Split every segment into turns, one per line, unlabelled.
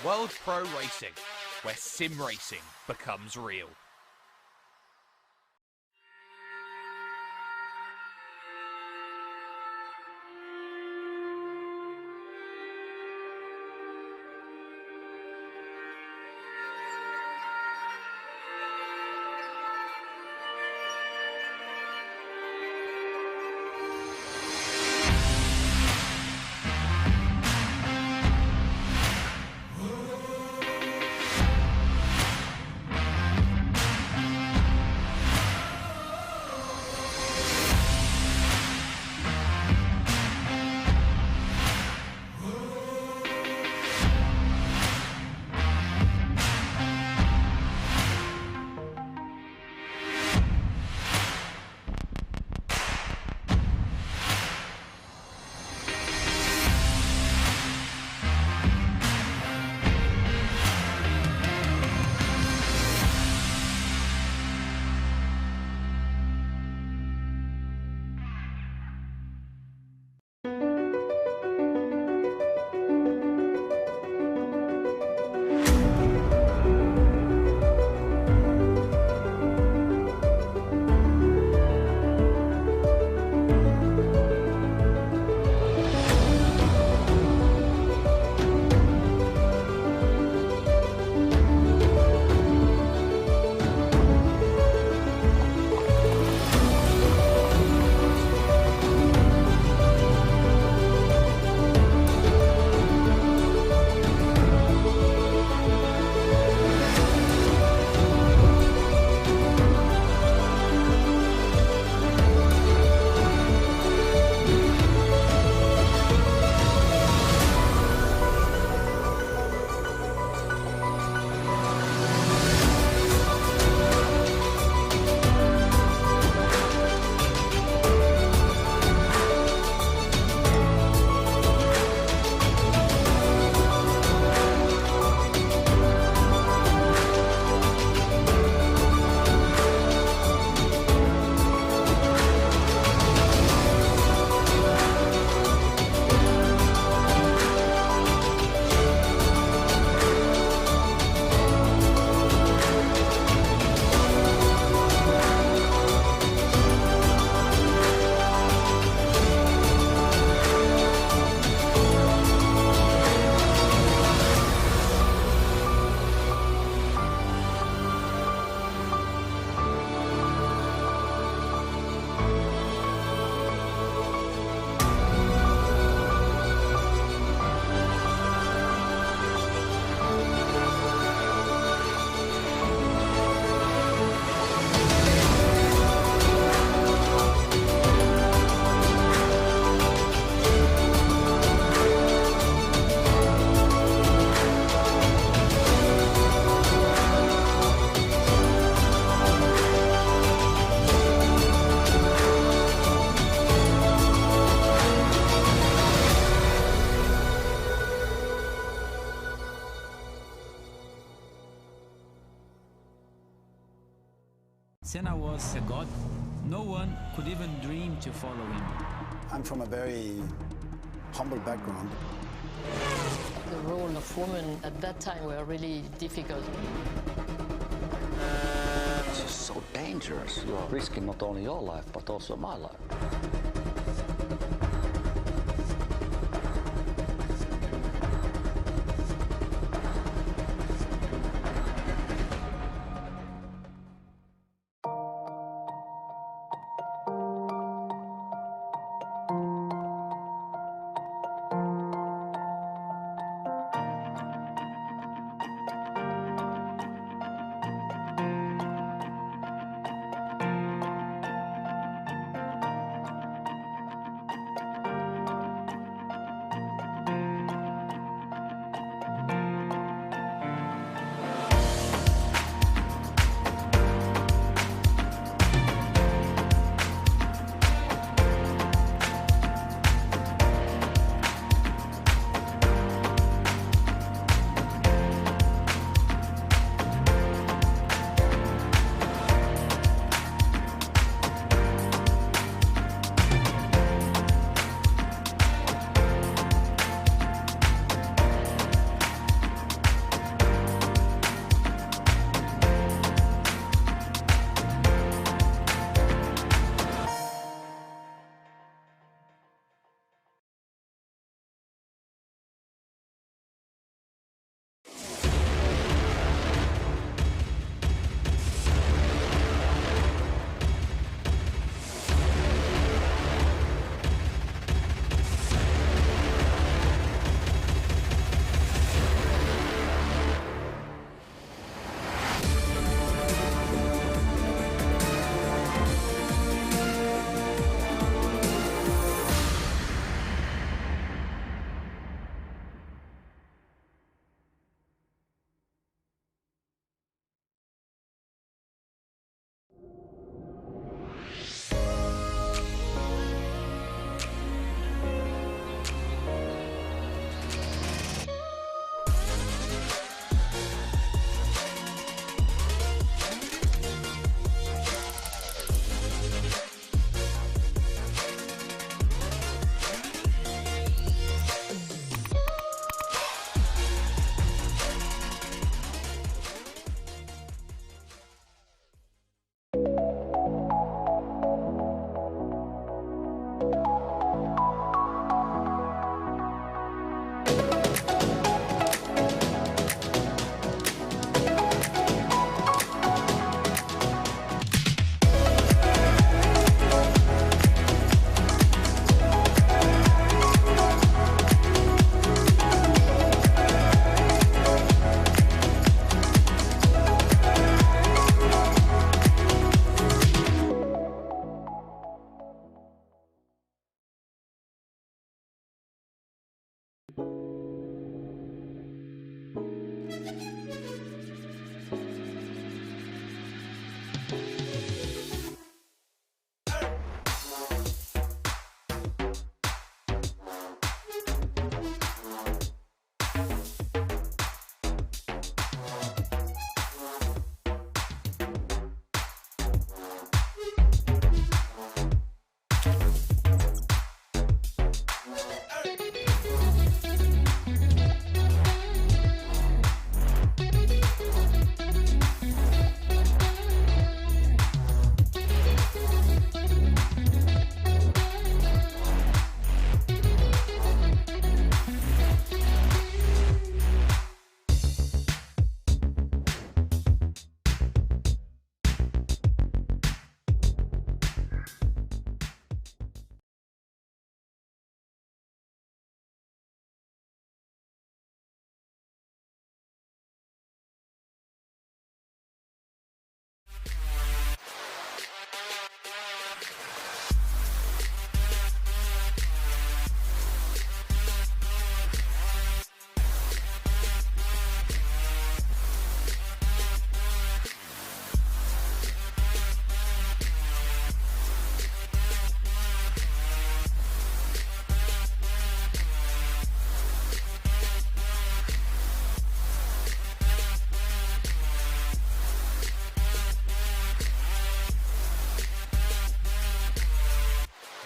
World Pro Racing, where sim racing becomes real.
Senna was a god. No one could even dream to follow him.
I'm from a very humble background.
The role of women at that time were really difficult.
It's just so dangerous. You are risking not only your life, but also my life.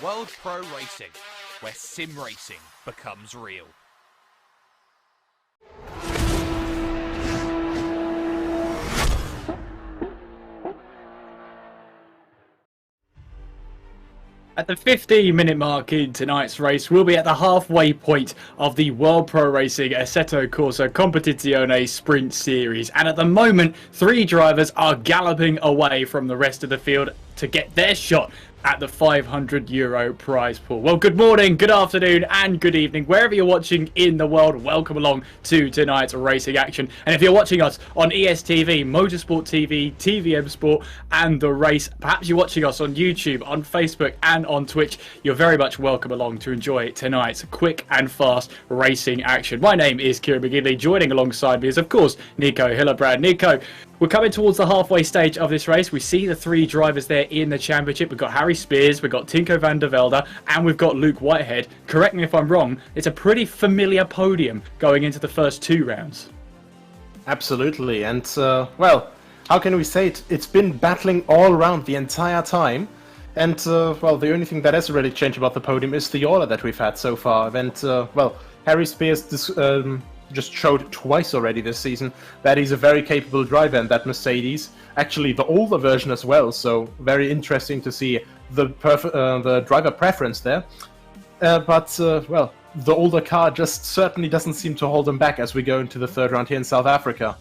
World Pro Racing, where sim racing becomes real.
At the 15-minute mark in tonight's race, we'll be at the halfway point of the World Pro Racing Assetto Corsa Competizione Sprint Series. And at the moment, 3 drivers are galloping away from the rest of the field to get their shot at the €500 prize pool. Well, good morning, good afternoon, and good evening. Wherever you're watching in the world, welcome along to tonight's racing action. And if you're watching us on ESTV, Motorsport TV, TVM Sport, and The Race, perhaps you're watching us on YouTube, on Facebook, and on Twitch, you're very much welcome along to enjoy tonight's quick and fast racing action. My name is Kieran McGinley. Joining alongside me is, of course, Nico Hillebrand. Nico, we're coming towards the halfway stage of this race. We see the 3 drivers there in the championship. We've got Harry Spears, we've got Tinko van der Velde, and we've got Luke Whitehead. Correct me if I'm wrong, it's a pretty familiar podium going into the first 2 rounds.
Absolutely, and well, how can we say it? It's been battling all around the entire time. And well, the only thing that has really changed about the podium is the order that we've had so far. And well, Harry Spears just showed twice already this season that he's a very capable driver in that Mercedes, actually the older version as well, so very interesting to see the driver preference there. But well, the older car just certainly doesn't seem to hold him back as we go into the 3rd round here in South Africa.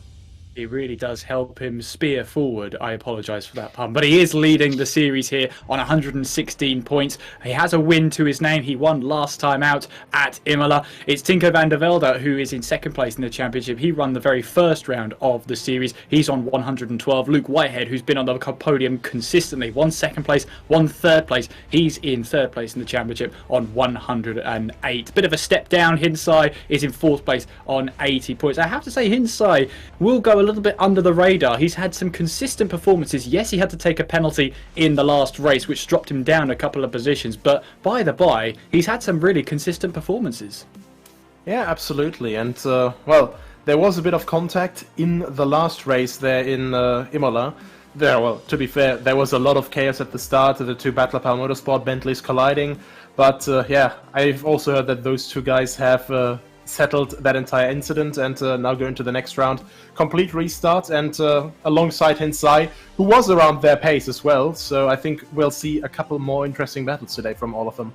It really does help him spear forward. I apologise for that pun. But he is leading the series here on 116 points. He has a win to his name. He won last time out at Imola. It's Tinko van der Velde who is in 2nd place in the championship. He won the very first round of the series. He's on 112. Luke Whitehead, who's been on the podium consistently, won 2nd place, won 3rd place. He's in 3rd place in the championship on 108. Bit of a step down. Hinsai is in 4th place on 80 points. I have to say Hinsai will go a little bit under the radar. He's had some consistent performances. Yes, he had to take a penalty in the last race, which dropped him down a couple of positions, but by the by, he's had some really consistent performances.
Yeah, absolutely. And well, there was a bit of contact in the last race there in Imola. Well, to be fair, there was a lot of chaos at the start of the 2 Battle Power Motorsport Bentleys colliding, but yeah, I've also heard that those 2 guys have settled that entire incident and now go into the next round. Complete restart, and alongside Hinsai, who was around their pace as well, so I think we'll see a couple more interesting battles today from all of them.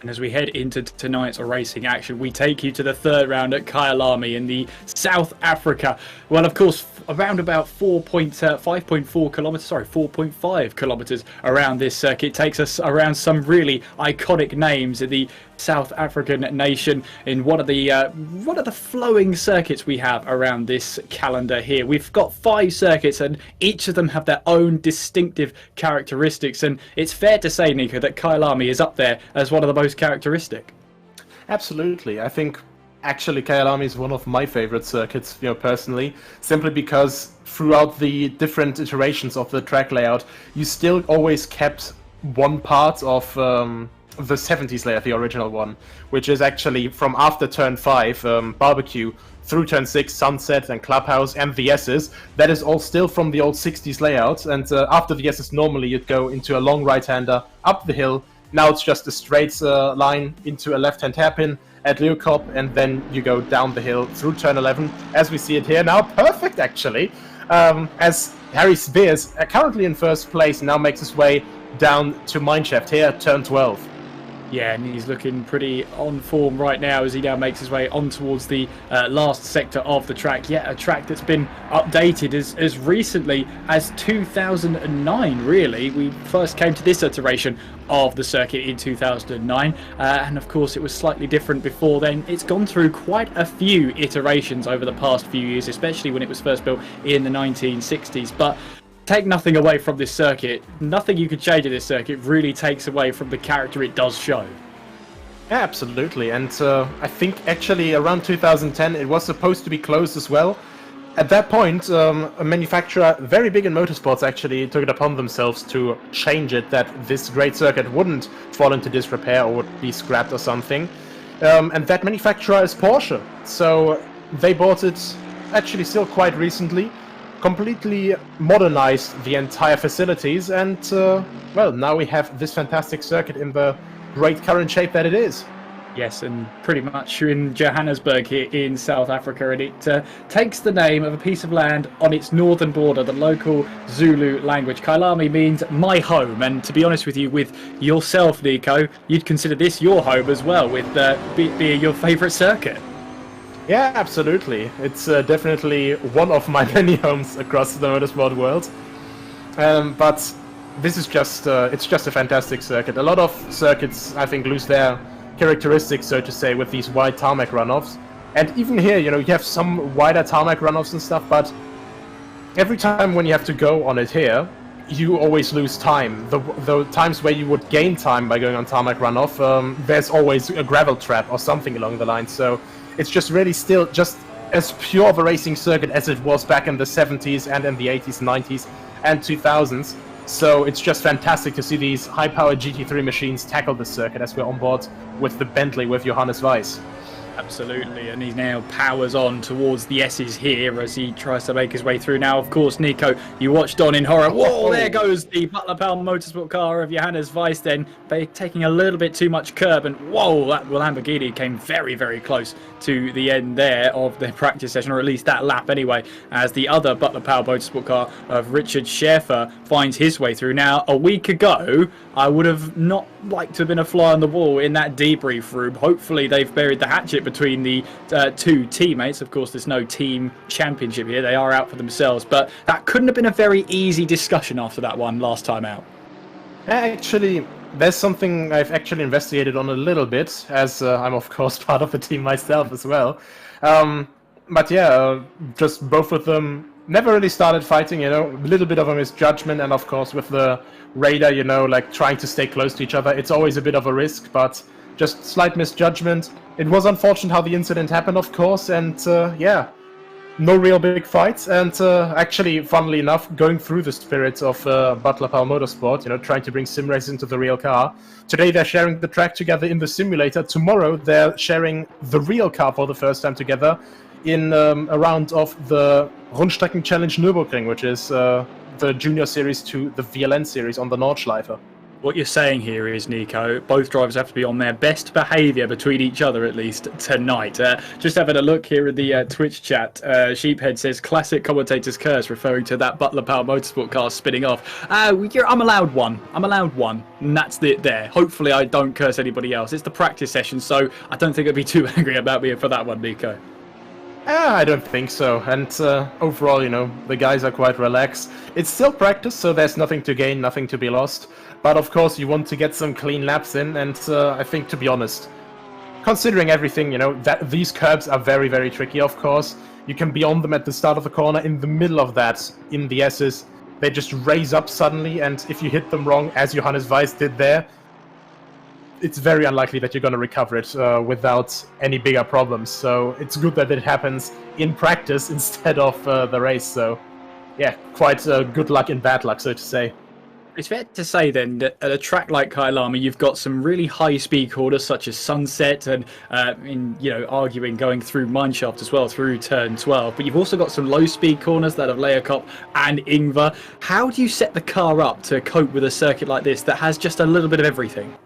And as we head into tonight's racing action, we take you to the 3rd round at Kyalami in the South Africa. Well, of course, around about 4.5 kilometres around this circuit. Takes us around some really iconic names in the South African nation in one of the flowing circuits we have around this calendar here. We've got 5 circuits and each of them have their own distinctive characteristics, and it's fair to say, Nico, that Kyalami is up there as one of the most characteristic.
Absolutely. I think Actually, Kyalami is one of my favorite circuits, personally, simply because throughout the different iterations of the track layout, you still always kept one part of the 70s layout, the original one, which is actually from after turn 5, barbecue, through turn 6, sunset and clubhouse, and the S's. That is all still from the old 60s layout, and after the S's, normally you'd go into a long right-hander, up the hill. Now it's just a straight line into a left-hand hairpin at Leeuwkop, and then you go down the hill through turn 11, as we see it here now. Perfect, actually, as Harry Spears, currently in first place, now makes his way down to Mineshaft here at turn 12.
Yeah, and he's looking pretty on form right now as he now makes his way on towards the last sector of the track. Yet a track that's been updated as recently as 2009, really. We first came to this iteration of the circuit in 2009, and of course it was slightly different before then. It's gone through quite a few iterations over the past few years, especially when it was first built in the 1960s. But take nothing away from this circuit. Nothing you could change in this circuit really takes away from the character it does show.
Yeah, absolutely. And I think actually around 2010 it was supposed to be closed as well. At that point, a manufacturer very big in motorsports actually took it upon themselves to change it, that this great circuit wouldn't fall into disrepair or would be scrapped or something. And that manufacturer is Porsche. So they bought it actually still quite recently, completely modernized the entire facilities, and well, now we have this fantastic circuit in the great current shape that it is.
Yes, and pretty much in Johannesburg here in South Africa, and it takes the name of a piece of land on its northern border, the local Zulu language. Kyalami means my home, and to be honest with you, with yourself, Nico, you'd consider this your home as well, with being your favourite circuit.
Yeah, absolutely. It's definitely one of my many homes across the motorsport world. But this is just, it's just a fantastic circuit. A lot of circuits, I think, lose their characteristics, so to say, with these wide tarmac runoffs. And even here, you have some wider tarmac runoffs and stuff, but every time when you have to go on it here, you always lose time. The times where you would gain time by going on tarmac runoff, there's always a gravel trap or something along the line. So it's just really still just as pure of a racing circuit as it was back in the 70s and in the 80s, 90s and 2000s. So it's just fantastic to see these high-powered GT3 machines tackle the circuit as we're on board with the Bentley with Johannes Weiss.
Absolutely, and he now powers on towards the S's here as he tries to make his way through. Now, of course, Nico, you watched on in horror. Whoa, there goes the Butler Powell motorsport car of Johannes Weiss then. They're taking a little bit too much curb, and whoa, that Lamborghini came very, very close to the end there of their practice session, or at least that lap anyway, as the other Butler Powell motorsport car of Richard Schaefer finds his way through. Now, a week ago, I would have not liked to have been a fly on the wall in that debrief room. Hopefully, they've buried the hatchet between the two teammates. Of course, there's no team championship here. They are out for themselves, but that couldn't have been a very easy discussion after that one last time out.
Actually, there's something I've actually investigated on a little bit, as I'm of course part of the team myself as well. But yeah, just both of them never really started fighting, a little bit of a misjudgment, and of course with the radar, like trying to stay close to each other, it's always a bit of a risk, but just slight misjudgment. It was unfortunate how the incident happened, of course, and yeah, no real big fights, and actually, funnily enough, going through the spirit of Butler Powell Motorsport, trying to bring sim races into the real car. Today they're sharing the track together in the simulator. Tomorrow they're sharing the real car for the first time together in a round of the Rundstrecken Challenge Nürburgring, which is the junior series to the VLN series on the Nordschleife.
What you're saying here is, Nico, both drivers have to be on their best behaviour between each other at least tonight. Just having a look here at the Twitch chat, Sheephead says, classic commentator's curse, referring to that Butler Powell Motorsport car spinning off. I'm allowed one. I'm allowed one. And that's it there. Hopefully I don't curse anybody else. It's the practice session, so I don't think I'd be too angry about me for that one, Nico.
I don't think so, and overall, the guys are quite relaxed. It's still practice, so there's nothing to gain, nothing to be lost. But of course, you want to get some clean laps in, and I think, to be honest, considering everything, that these curbs are very, very tricky, of course. You can be on them at the start of the corner, in the middle of that, in the S's. They just raise up suddenly, and if you hit them wrong, as Johannes Weiss did there, it's very unlikely that you're going to recover it without any bigger problems. So it's good that it happens in practice instead of the race. So yeah, quite good luck and bad luck, so to say.
It's fair to say then that at a track like Kyalami, you've got some really high-speed corners such as Sunset and, arguing going through Mineshaft as well through turn 12. But you've also got some low-speed corners that have Leakop and Ingvar. How do you set the car up to cope with a circuit like this that has just a little bit of everything?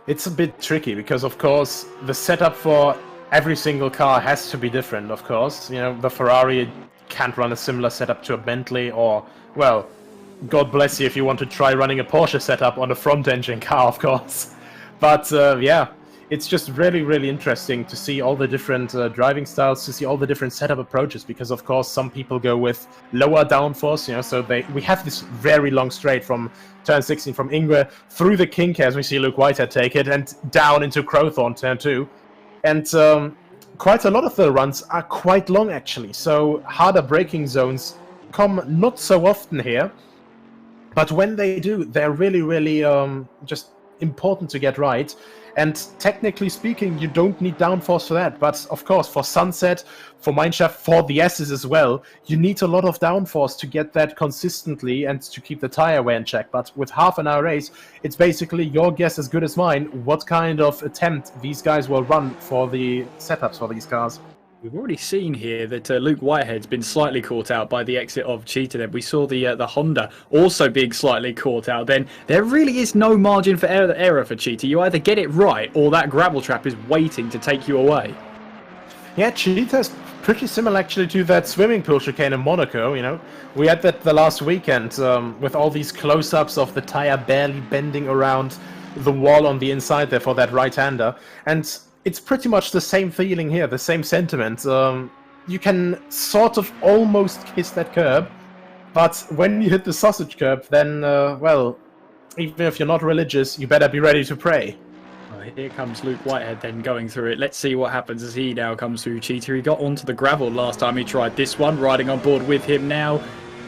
It's a bit tricky because, of course, the setup for every single car has to be different, of course. You know, the Ferrari can't run a similar setup to a Bentley or, well, God bless you if you want to try running a Porsche setup on a front-engine car, of course. But yeah, it's just really, really interesting to see all the different driving styles, to see all the different setup approaches, because of course some people go with lower downforce, you know, so we have this very long straight from turn 16 from Ingvar through the kink, as we see Luke Whitehead take it, and down into Crowthorne turn 2. And quite a lot of the runs are quite long, actually, so harder braking zones come not so often here. But when they do, they're really, really just important to get right. And technically speaking, you don't need downforce for that. But of course, for Sunset, for Mineshaft, for the S's as well, you need a lot of downforce to get that consistently and to keep the tire wear in check. But with half an hour race, it's basically your guess as good as mine what kind of attempt these guys will run for the setups for these cars.
We've already seen here that Luke Whitehead's been slightly caught out by the exit of Cheetah. Then we saw the Honda also being slightly caught out. Then there really is no margin for error for Cheetah. You either get it right or that gravel trap is waiting to take you away.
Yeah, Cheetah's pretty similar actually to that swimming pool chicane in Monaco. You know, we had that the last weekend with all these close-ups of the tire barely bending around the wall on the inside there for that right-hander. And it's pretty much the same feeling here, the same sentiment. You can sort of almost kiss that curb, but when you hit the sausage curb, then, well, even if you're not religious, you better be ready to pray.
Here comes Luke Whitehead then going through it. Let's see what happens as he now comes through Cheetah. He got onto the gravel last time he tried this one, riding on board with him now.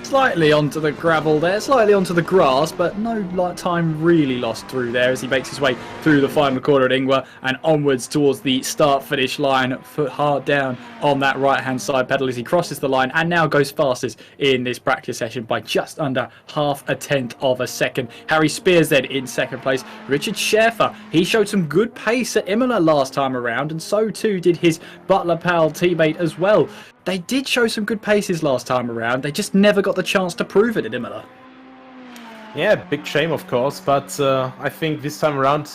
Slightly onto the gravel there, slightly onto the grass, but no time really lost through there as he makes his way through the final corner at Ingvar and onwards towards the start-finish line. Foot hard down on that right-hand side pedal as he crosses the line and now goes fastest in this practice session by just under half a tenth of a second. Harry Spears then in second place. Richard Schaefer, he showed some good pace at Imola last time around, and so too did his Butler Pal teammate as well. They did show some good paces last time around. They just never got the chance to prove it at Imola.
Yeah, big shame, of course, but I think this time around,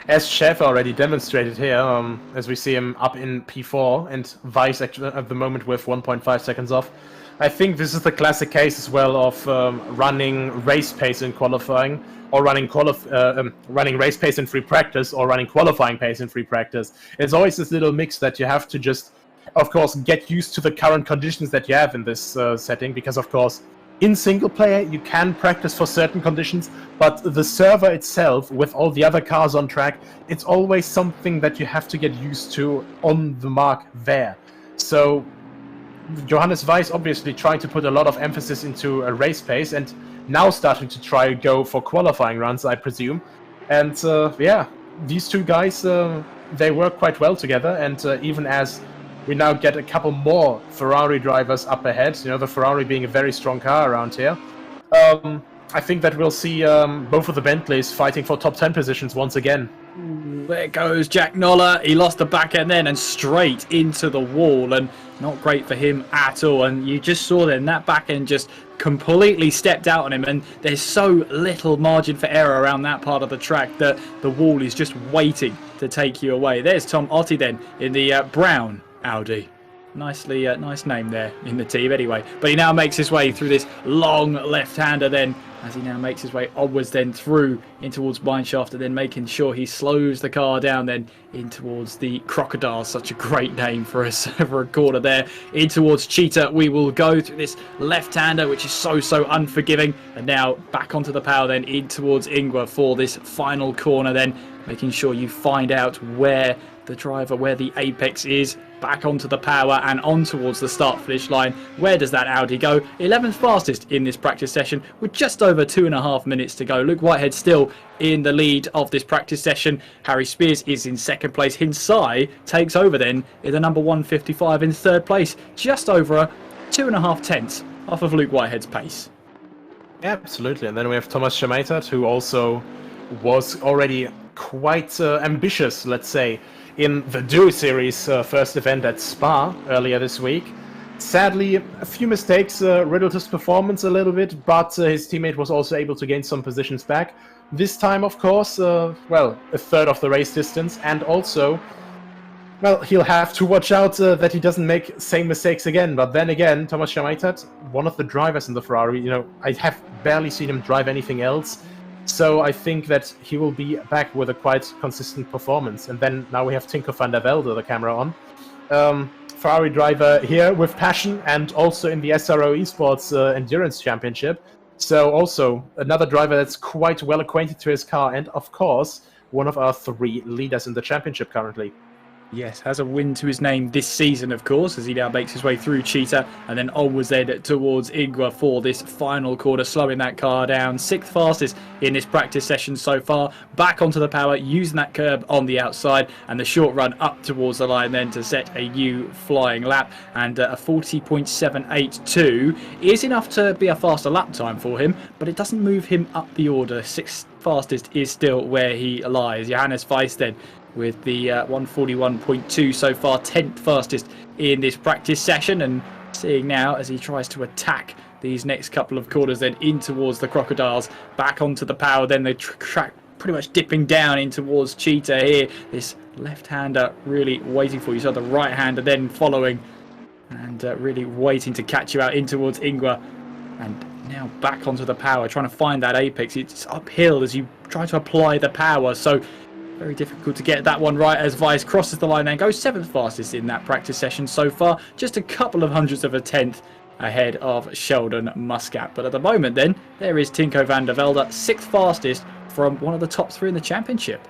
as Schaefer already demonstrated here, as we see him up in P4 and Weiss actually at the moment with 1.5 seconds off, I think this is the classic case as well of running race pace in qualifying, or running race pace in free practice, or running qualifying pace in free practice. It's always this little mix that you have to just, of course, get used to the current conditions that you have in this setting, because of course in single player you can practice for certain conditions, but the server itself with all the other cars on track, it's always something that you have to get used to on the mark there. So Johannes Weiss obviously trying to put a lot of emphasis into a race pace and now starting to try to go for qualifying runs, I presume. And yeah, these two guys, they work quite well together, and even as we now get a couple more Ferrari drivers up ahead, you know, the Ferrari being a very strong car around here. I think that we'll see both of the Bentleys fighting for top 10 positions once again.
There goes Jack Noller. He lost the back end then and straight into the wall, and not great for him at all. And you just saw then that back end just completely stepped out on him, and there's so little margin for error around that part of the track that the wall is just waiting to take you away. There's Tom Otti then in the brown Audi. Nice name there in the team anyway. But he now makes his way through this long left-hander then, as he now makes his way onwards then through in towards Mineshaft, and then making sure he slows the car down then in towards the Crocodile. Such a great name for a corner there. In towards Cheetah we will go through this left-hander, which is so unforgiving, and now back onto the power then in towards Ingvar for this final corner then, making sure you find out where the apex is. back onto the power and on towards the start finish line. Where does that Audi go? 11th fastest in this practice session with just over 2.5 minutes to go. Luke Whitehead still in the lead of this practice session. Harry Spears is in second place. Hinsai takes over then in the number 155 in third place, just over 2.5 tenths off of Luke Whitehead's pace.
Yeah, absolutely. And then we have Thomas Schemeitat, who also was already quite ambitious, let's say, in the Duo Series first event at Spa earlier this week. Sadly, a few mistakes riddled his performance a little bit, but his teammate was also able to gain some positions back. This time, of course, well, a third of the race distance, and also, well, he'll have to watch out that he doesn't make same mistakes again. But then again, Thomas Schemeitat, one of the drivers in the Ferrari, you know, I have barely seen him drive anything else. So I think that he will be back with a quite consistent performance. And then now we have Tinko van der Velde, the camera on. Ferrari driver here with passion, and also in the SRO Esports Endurance Championship. So also another driver that's quite well acquainted to his car, and of course, one of our 3 leaders in the championship currently.
Yes, has a win to his name this season, of course, as he now makes his way through Cheetah and then onwards then towards Ingwa for this final quarter, slowing that car down. 6th fastest in this practice session so far. Back onto the power, using that curb on the outside, and the short run up towards the line then to set a new flying lap. And a 40.782 is enough to be a faster lap time for him, but it doesn't move him up the order. 6th fastest is still where he lies. Johannes Feisted with the 141.2 so far, 10th fastest in this practice session, and seeing now as he tries to attack these next couple of quarters then in towards the Crocodiles, back onto the power, then the track pretty much dipping down in towards Cheetah here. This left-hander really waiting for you, so the right-hander then following and really waiting to catch you out in towards Ingwa, and now back onto the power, trying to find that apex. It's uphill as you try to apply the power, so very difficult to get that one right as Vice crosses the line and goes 7th fastest in that practice session so far. Just a couple of hundredths of a tenth ahead of Sheldon Muscat. But at the moment then, there is Tinko van der Velde, 6th fastest from one of the top 3 in the championship.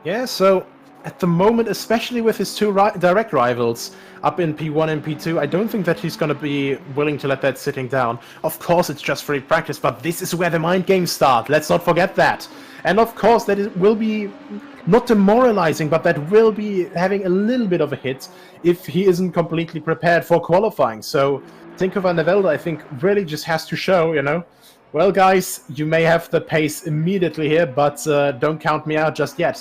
Yeah, so at the moment, especially with his 2 direct rivals up in P1 and P2, I don't think that he's going to be willing to let that sitting down. Of course, it's just free practice, but this is where the mind games start. Let's not forget that. And of course, that will be not demoralizing, but that will be having a little bit of a hit if he isn't completely prepared for qualifying. So Tinko van der Velde, I think, really just has to show, you know, well, guys, you may have the pace immediately here, but don't count me out just yet.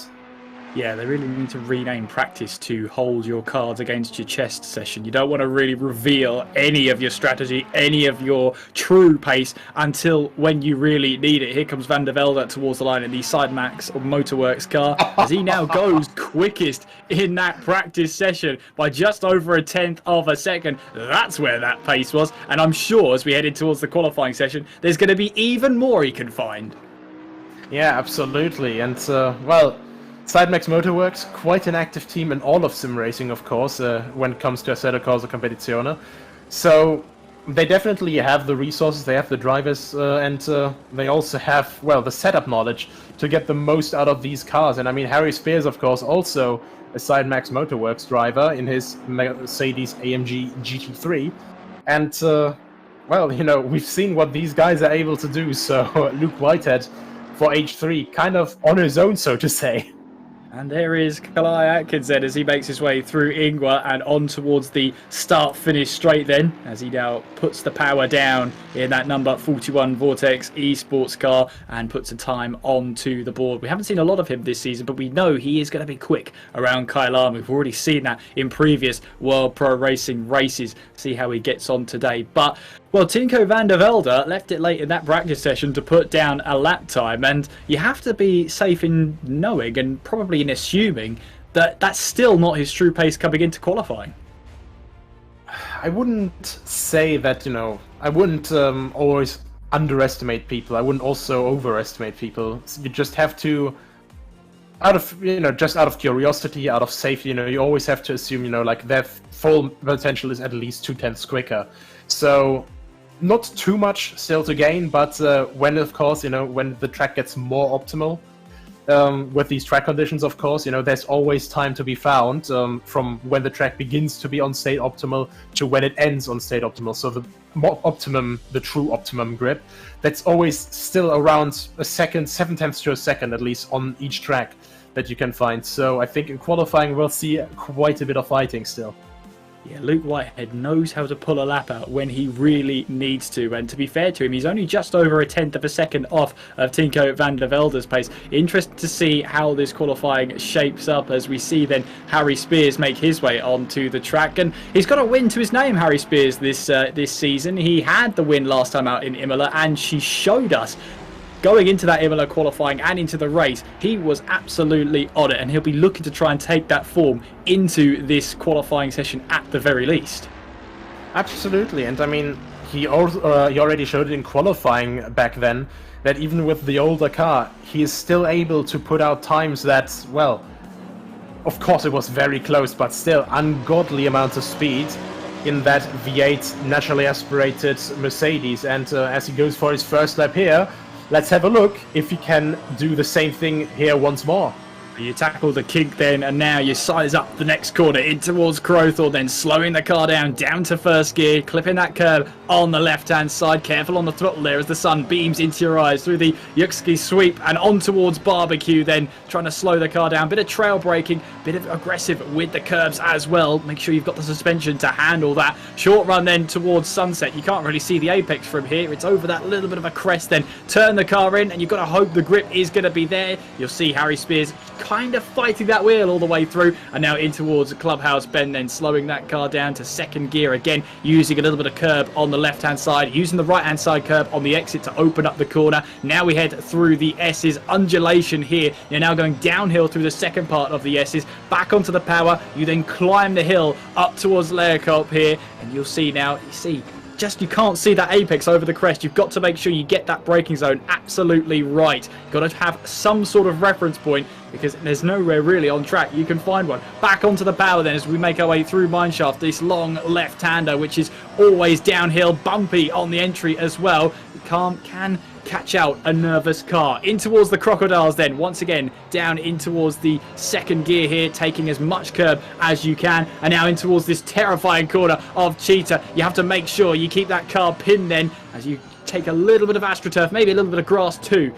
Yeah, they really need to rename practice to hold your cards against your chest session. You don't want to really reveal any of your strategy, any of your true pace until when you really need it. Here comes Van der Velde towards the line in the Sidemax or Motorworks car as he now goes quickest in that practice session by just over a tenth of a second. That's where that pace was. And I'm sure as we head in towards the qualifying session, there's going to be even more he can find.
Yeah, absolutely. And, well, Sidemax Motorworks, quite an active team in all of sim racing, of course, when it comes to Assetto Corsa Competizione. So they definitely have the resources, they have the drivers, and they also have, well, the setup knowledge to get the most out of these cars. And I mean, Harry Spears, of course, also a Sidemax Motorworks driver in his Mercedes AMG GT3. And, well, you know, we've seen what these guys are able to do, so Luke Whitehead for H3, kind of on his own, so to say.
And there is Kalai Atkins then as he makes his way through Ingwa and on towards the start-finish straight then, as he now puts the power down in that number 41 Vortex eSports car and puts a time onto the board. We haven't seen a lot of him this season, but we know he is going to be quick around Kyalami. We've already seen that in previous World Pro Racing races. See how he gets on today. But well, Tinko van der Velde left it late in that practice session to put down a lap time, and you have to be safe in knowing and probably in assuming that that's still not his true pace coming into qualifying.
I wouldn't say that, you know, I wouldn't always underestimate people. I wouldn't also overestimate people. You just have to, just out of curiosity, out of safety, you know, you always have to assume, you know, like their full potential is at least 0.2 quicker. So not too much still to gain, but when, of course, you know, when the track gets more optimal, with these track conditions, of course. You know, there's always time to be found from when the track begins to be on state optimal to when it ends on state optimal. So the optimum, the true optimum grip, that's always still around a second, 7/10 to a second at least on each track that you can find. So I think in qualifying we'll see quite a bit of fighting still.
Yeah, Luke Whitehead knows how to pull a lap out when he really needs to, and to be fair to him, he's only just over 1/10 of a second off of Tinko van der Velde's pace. Interested to see how this qualifying shapes up as we see then Harry Spears make his way onto the track, and he's got a win to his name, Harry Spears, this season. He had the win last time out in Imola, and she showed us going into that Imola qualifying and into the race, he was absolutely on it, and he'll be looking to try and take that form into this qualifying session at the very least.
Absolutely, and I mean, he already showed it in qualifying back then, that even with the older car, he is still able to put out times that, well, of course it was very close, but still ungodly amounts of speed in that V8 naturally aspirated Mercedes. And as he goes for his first lap here, let's have a look if you can do the same thing here once more.
You tackle the kink then, and now you size up the next corner in towards Crowthorne, then slowing the car down to first gear, clipping that curb on the left-hand side. Careful on the throttle there as the sun beams into your eyes through the Yuxki sweep and on towards Barbecue, then trying to slow the car down. Bit of trail braking, bit of aggressive with the curbs as well. Make sure you've got the suspension to handle that. Short run then towards Sunset. You can't really see the apex from here. It's over that little bit of a crest, then turn the car in, and you've got to hope the grip is going to be there. You'll see Harry Spears kind of fighting that wheel all the way through, and now in towards Clubhouse Bend, then slowing that car down to second gear again, using a little bit of curb on the left hand side, using the right hand side curb on the exit to open up the corner. Now we head through the S's. Undulation here. You're now going downhill through the second part of the S's, back onto the power. You then climb the hill up towards Leerkolp here, and you'll see now, you can't see that apex over the crest. You've got to make sure you get that braking zone absolutely right. You've got to have some sort of reference point, because there's nowhere really on track you can find one. Back onto the power then as we make our way through Mineshaft, this long left-hander which is always downhill, bumpy on the entry as well. Can catch out a nervous car. In towards the Crocodiles then, once again down in towards the second gear here, taking as much curb as you can, and now in towards this terrifying corner of Cheetah. You have to make sure you keep that car pinned then as you take a little bit of AstroTurf, maybe a little bit of grass too,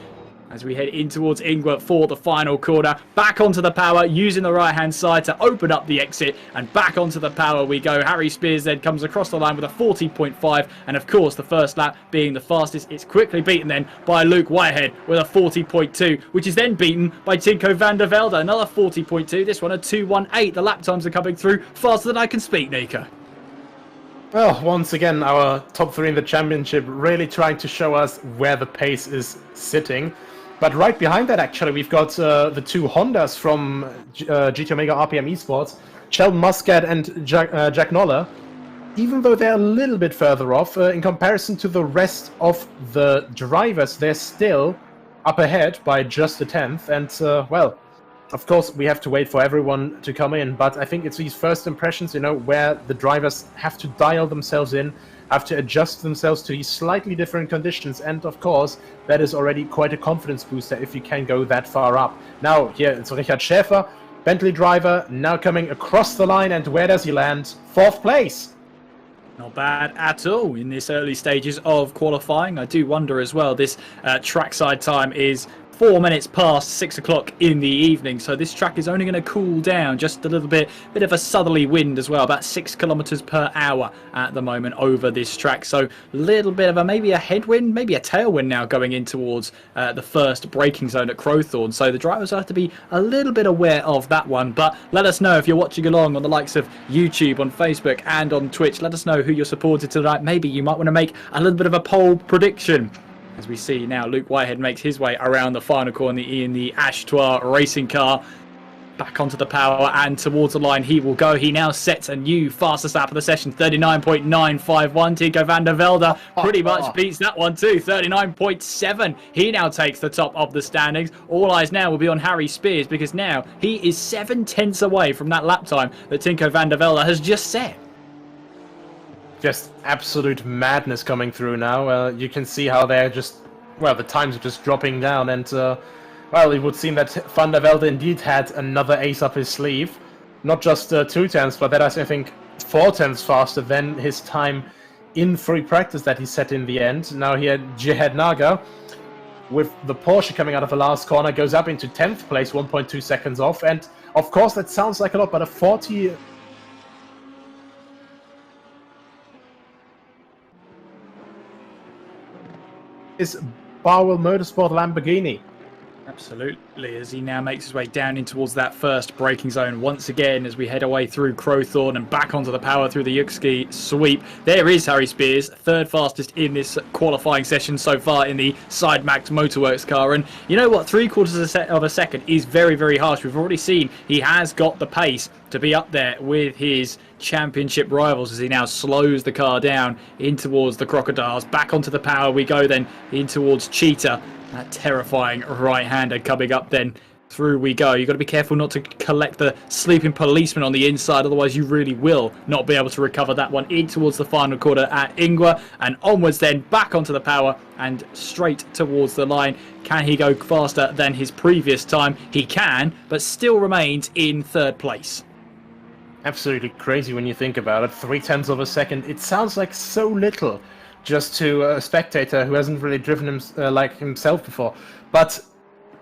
as we head in towards Ingwer for the final corner. Back onto the power, using the right hand side to open up the exit, and back onto the power we go. Harry Spears then comes across the line with a 40.5, and of course the first lap being the fastest, it's quickly beaten then by Luke Whitehead with a 40.2, which is then beaten by Tinko van der Velde, another 40.2, this one a 2:18. The lap times are coming through faster than I can speak, Nico.
Well, once again, our top three in the championship really trying to show us where the pace is sitting. But right behind that, actually, we've got the two Hondas from GT Omega RPM Esports, Sheldon Muscat and Jack Noller. Even though they're a little bit further off, in comparison to the rest of the drivers, they're still up ahead by just a tenth. And, well, of course, we have to wait for everyone to come in. But I think it's these first impressions, where the drivers have to dial themselves in, have to adjust themselves to these slightly different conditions, and of course that is already quite a confidence booster if you can go that far up. Now here it's Richard Schäfer, Bentley driver, now coming across the line, and where does he land? 4th place.
Not bad at all in this early stages of qualifying. I do wonder as well, this trackside time is 4 minutes past 6 o'clock in the evening, so this track is only going to cool down just a little bit of a southerly wind as well, about 6 kilometers per hour at the moment over this track. So a little bit of maybe a headwind, maybe a tailwind now going in towards the first braking zone at Crowthorne. So the drivers have to be a little bit aware of that one. But let us know if you're watching along on the likes of YouTube, on Facebook and on Twitch. Let us know who you're supporting tonight. Maybe you might want to make a little bit of a poll prediction. As we see now, Luke Whitehead makes his way around the final corner in the Ashtoir racing car. Back onto the power and towards the line he will go. He now sets a new fastest lap of the session, 39.951. Tinko van der Velde pretty much beats that one too, 39.7. He now takes the top of the standings. All eyes now will be on Harry Spears, because now he is 7/10 away from that lap time that Tinko van der Velde has just set.
Just absolute madness coming through now. You can see how they're just, well, the times are just dropping down, and Well, it would seem that Van der Velde indeed had another ace up his sleeve. Not just 2/10, but that is, I think, 4/10 faster than his time in free practice that he set in the end. Now here, Jihad Naga, with the Porsche coming out of the last corner, goes up into 10th place, 1.2 seconds off. And of course, that sounds like a lot, but a 40... is Barwell Motorsport Lamborghini.
Absolutely, as he now makes his way down in towards that first braking zone once again as we head away through Crowthorne and back onto the power through the Yuxki sweep. There is Harry Spears, third fastest in this qualifying session so far in the Sidemax Motorworks car. And you know what, 3/4 of a second is very, very harsh. We've already seen he has got the pace to be up there with his championship rivals as he now slows the car down in towards the Crocodiles. Back onto the power we go then in towards Cheetah. That terrifying right-hander coming up then. Through we go. You've got to be careful not to collect the sleeping policeman on the inside, otherwise you really will not be able to recover that one in towards the final quarter at Ingwa. And onwards then, back onto the power and straight towards the line. Can he go faster than his previous time? He can, but still remains in third place.
Absolutely crazy when you think about it. 0.3 of a second. It sounds like so little just to a spectator who hasn't really driven like himself before. But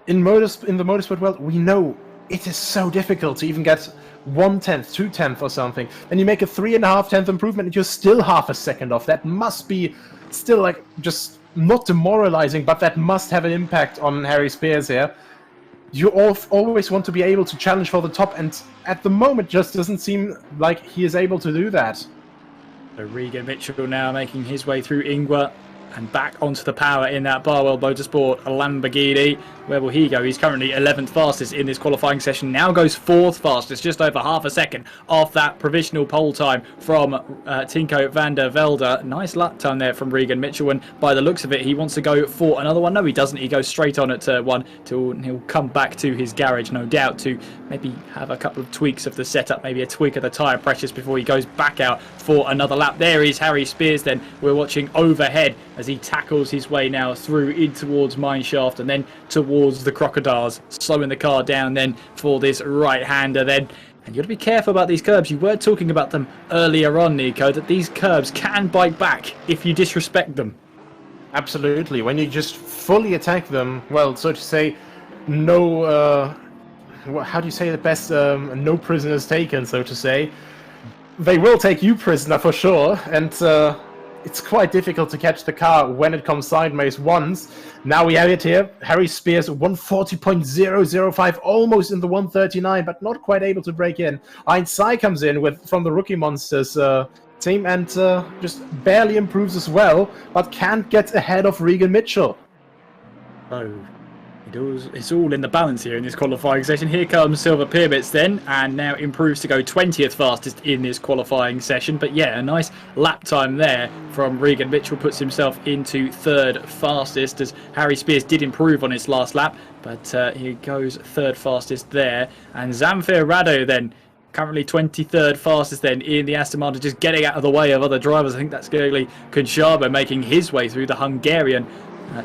in the motorsport world, we know it is so difficult to even get 1/10, 2/10 or something. And you make a 3.5 improvement and you're still half a second off. That must be still like just not demoralizing, but that must have an impact on Harry Spears here. You always want to be able to challenge for the top, and at the moment just doesn't seem like he is able to do that.
So Regan Mitchell now making his way through Ingwa and back onto the power in that Barwell Motorsport Lamborghini. Where will he go? He's currently 11th fastest in this qualifying session. Now goes 4th fastest, just over half a second off that provisional pole time from Tinko van der Velde. Nice lap time there from Regan Mitchell, and by the looks of it, he wants to go for another one. No, he doesn't. He goes straight on at turn 1 till he'll come back to his garage, no doubt, to maybe have a couple of tweaks of the setup, maybe a tweak of the tyre pressures before he goes back out for another lap. There is Harry Spears then. We're watching overhead as he tackles his way now through in towards Mineshaft and then towards the Crocodiles, slowing the car down then for this right-hander then. And you've got to be careful about these curbs. You were talking about them earlier on, Nico, that these curbs can bite back if you disrespect them.
Absolutely. When you just fully attack them, well, so to say, no, how do you say the best, no prisoners taken, so to say. They will take you prisoner for sure, and it's quite difficult to catch the car when it comes sideways once. Now we have it here. Harry Spears 140.005, almost in the 139, but not quite able to break in. Heinz Sai comes in from the Rookie Monsters team and just barely improves as well, but can't get ahead of Regan Mitchell.
Oh, it's all in the balance here in this qualifying session. Here comes Silver Pyramids then, and now improves to go 20th fastest in this qualifying session. But yeah, a nice lap time there from Regan Mitchell, puts himself into third fastest, as Harry Spears did improve on his last lap, but he goes third fastest there. And Zamfir Rado then currently 23rd fastest then in the Aston Martin, just getting out of the way of other drivers. I think that's Gergely Kunshaba making his way through the Hungarian,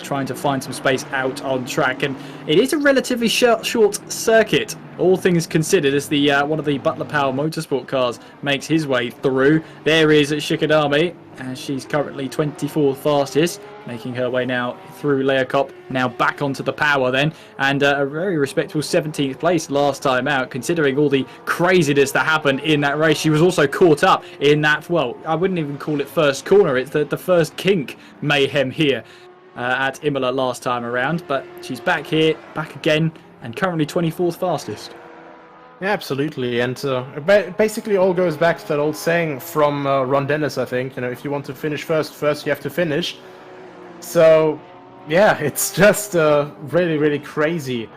trying to find some space out on track. And it is a relatively short circuit, all things considered, as the one of the Butler Power Motorsport cars makes his way through. There is Shikadami, and she's currently 24th fastest, making her way now through Leakop, now back onto the power then, and a very respectable 17th place last time out, considering all the craziness that happened in that race. She was also caught up in that, well, I wouldn't even call it first corner, it's the first kink mayhem here at Imola last time around, but she's back here, back again, and currently 24th fastest.
Yeah, absolutely, and basically all goes back to that old saying from Ron Dennis, I think, you know, if you want to finish first you have to finish. So, yeah, it's just really, really crazy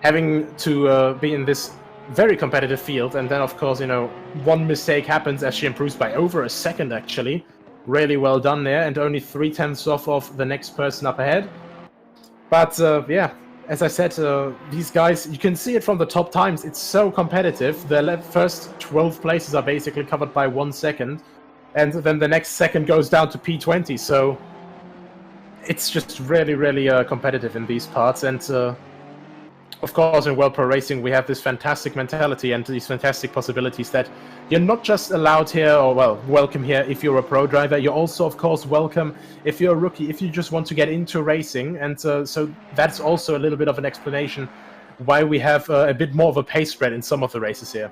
having to be in this very competitive field, and then, of course, you know, one mistake happens as she improves by over a second, actually. Really well done there, and only 0.3 off of the next person up ahead. But yeah, as I said, these guys, you can see it from the top times, it's so competitive. The first 12 places are basically covered by 1 second, and then the next second goes down to P20, so it's just really, really competitive in these parts. And of course, in World Pro Racing, we have this fantastic mentality and these fantastic possibilities that you're not just allowed here, or, well, welcome here if you're a pro driver. You're also, of course, welcome if you're a rookie, if you just want to get into racing. And so that's also a little bit of an explanation why we have a bit more of a pace spread in some of the races here.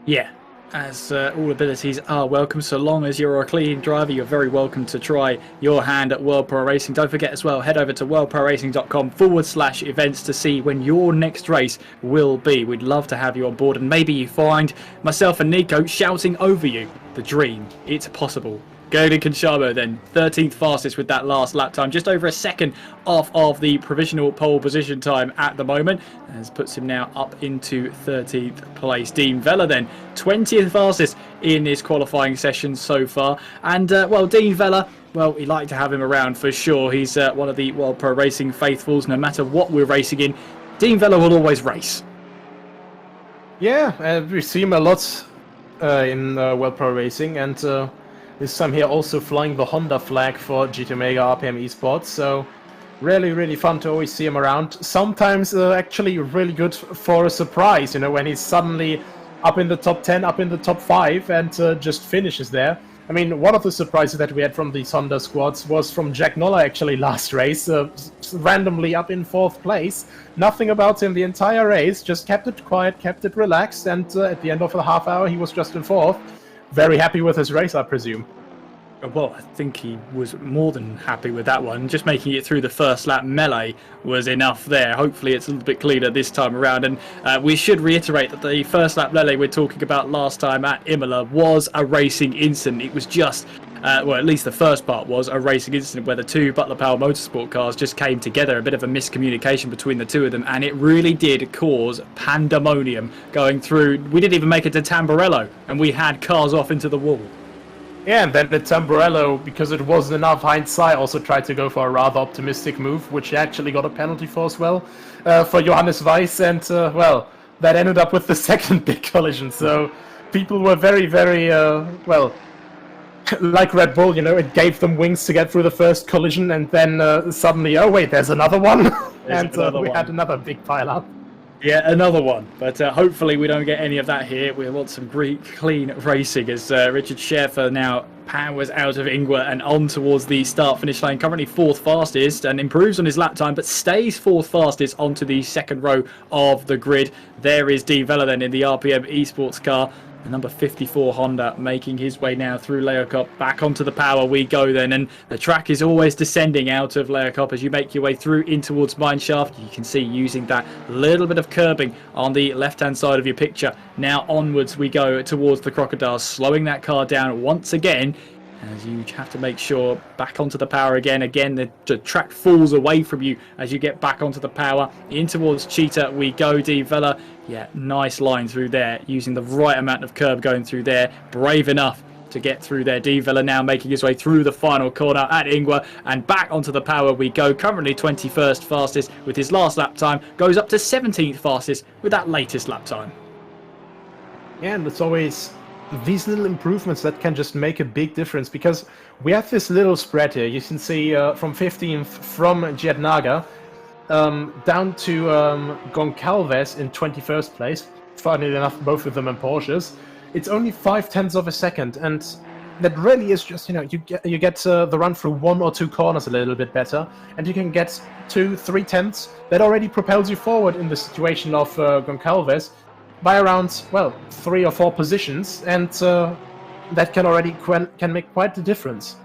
Yeah, as all abilities are welcome. So long as you're a clean driver, you're very welcome to try your hand at World Pro Racing. Don't forget as well, head over to worldproracing.com/events to see when your next race will be. We'd love to have you on board, and maybe you find myself and Nico shouting over you. The dream, it's possible. Gordon Conchabo then, 13th fastest with that last lap time, just over a second off of the provisional pole position time at the moment, as puts him now up into 13th place. Dean Vella then, 20th fastest in his qualifying session so far, and well, Dean Vella, well, we'd like to have him around for sure. He's one of the World Pro Racing faithfuls. No matter what we're racing in, Dean Vella will always race.
Yeah, we see him a lot in World Pro Racing, and this time here also flying the Honda flag for GT Omega RPM Esports, so really fun to always see him around. Sometimes actually really good for a surprise, you know, when he's suddenly up in the top 10, up in the top 5, and just finishes there. I mean, one of the surprises that we had from these Honda squads was from Jack Noller actually last race, randomly up in 4th place. Nothing about him the entire race, just kept it quiet, kept it relaxed, and at the end of the half hour he was just in 4th. Very happy with his race, I presume.
Well, I think he was more than happy with that one. Just making it through the first lap melee was enough there. Hopefully it's a little bit cleaner this time around. And we should reiterate that the first lap melee we're talking about last time at Imola was a racing incident. It was just, well, at least the first part was a racing incident where the two Butler Power Motorsport cars just came together. A bit of a miscommunication between the two of them. And it really did cause pandemonium going through. We didn't even make it to Tamburello. And we had cars off into the wall.
Yeah, and then the Tamburello, because it wasn't enough hindsight, also tried to go for a rather optimistic move, which he actually got a penalty for as well, for Johannes Weiss, and, well, that ended up with the second big collision, so people were very, well, like Red Bull, you know, it gave them wings to get through the first collision, and then suddenly, oh wait, there's another one, and we had another big pile-up.
Yeah, another one. But hopefully we don't get any of that here. We want some great, clean racing as Richard Schaefer now powers out of Ingwer and on towards the start-finish line. Currently 4th fastest and improves on his lap time, but stays 4th fastest onto the second row of the grid. There is Dean Vella then in the RPM Esports car. The number 54 Honda making his way now through Leocop. Back onto the power we go then, and the track is always descending out of Leocop as you make your way through in towards Mineshaft. You can see using that little bit of curbing on the left-hand side of your picture. Now onwards we go towards the Crocodiles, slowing that car down once again, as you have to make sure back onto the power again. The track falls away from you as you get back onto the power. In towards Cheetah we go. Dean Vella, yeah, nice line through there, using the right amount of curb going through there. Brave enough to get through there. Dean Vella now making his way through the final corner at Ingwer, and back onto the power we go. Currently 21st fastest with his last lap time. Goes up to 17th fastest with that latest lap time.
Yeah, and it's always these little improvements that can just make a big difference, because we have this little spread here. You can see from 15th from Giadnaga down to Goncalves in 21st place. Funnily enough, both of them in Porsches. It's only 0.5 of a second, and that really is just, you know, you get the run through 1 or 2 corners a little bit better, and you can get 2-3 tenths. That already propels you forward in the situation of Goncalves by around, well, 3 or 4 positions, and that can already can make quite the difference.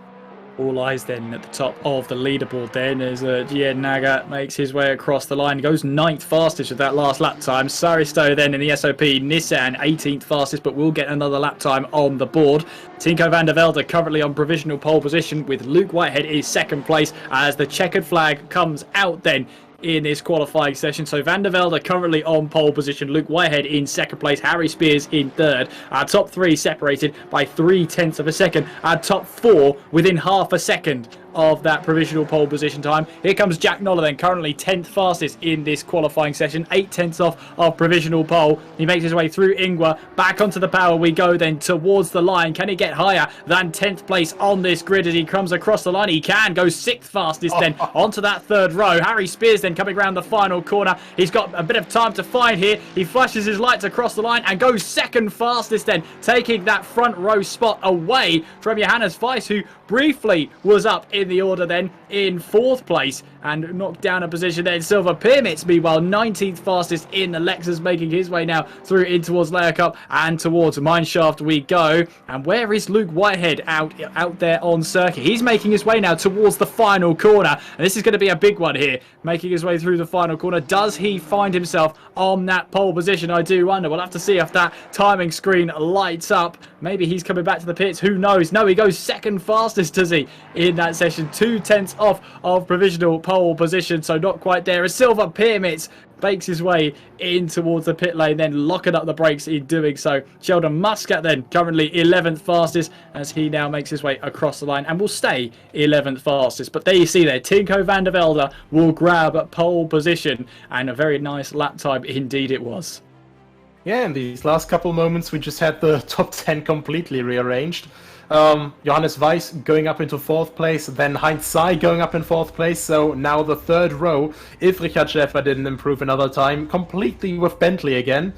All eyes then at the top of the leaderboard then as Giannaga makes his way across the line. Goes 9th fastest with that last lap time. Saristo then in the SOP Nissan 18th fastest, but will get another lap time on the board. Tinko van der Velde currently on provisional pole position with Luke Whitehead in 2nd place as the checkered flag comes out then in this qualifying session. So Van der Velde currently on pole position, Luke Whitehead in 2nd place, Harry Spears in 3rd. Our top 3 separated by 0.3 of a second. Our top 4 within half a second of that provisional pole position time. Here comes Jack Noller then, currently 10th fastest in this qualifying session, 8/10 off of provisional pole. He makes his way through Ingwer, back onto the power we go then towards the line. Can he get higher than 10th place on this grid as he comes across the line? He can go 6th fastest then onto that third row. Harry Spears then coming around the final corner. He's got a bit of time to find here. He flashes his lights across the line and goes 2nd fastest then, taking that front row spot away from Johannes Weiss, who briefly was up in the order then in 4th place and knocked down a position then. Silver Pyramids, meanwhile, 19th fastest in the Lexus, making his way now through in towards Layer Cup and towards Mineshaft we go. And where is Luke Whitehead out there on circuit? He's making his way now towards the final corner, and this is going to be a big one here, making his way through the final corner. Does he find himself on that pole position? I do wonder. We'll have to see if that timing screen lights up. Maybe he's coming back to the pits. Who knows? No, he goes 2nd fastest, does he, in that session? 2/10 off of provisional pole position, so not quite there. A Silver Pyramids bakes his way in towards the pit lane, then locking up the brakes in doing so. Sheldon Muscat then currently 11th fastest as he now makes his way across the line and will stay 11th fastest. But there you see there, Tinko van der Velde will grab pole position, and a very nice lap time indeed it was.
Yeah, in these last couple moments we just had the top 10 completely rearranged. Johannes Weiss going up into 4th place, then Heinz Sai going up in 4th place, so now the 3rd row, if Richard Schäfer didn't improve another time, completely with Bentley again.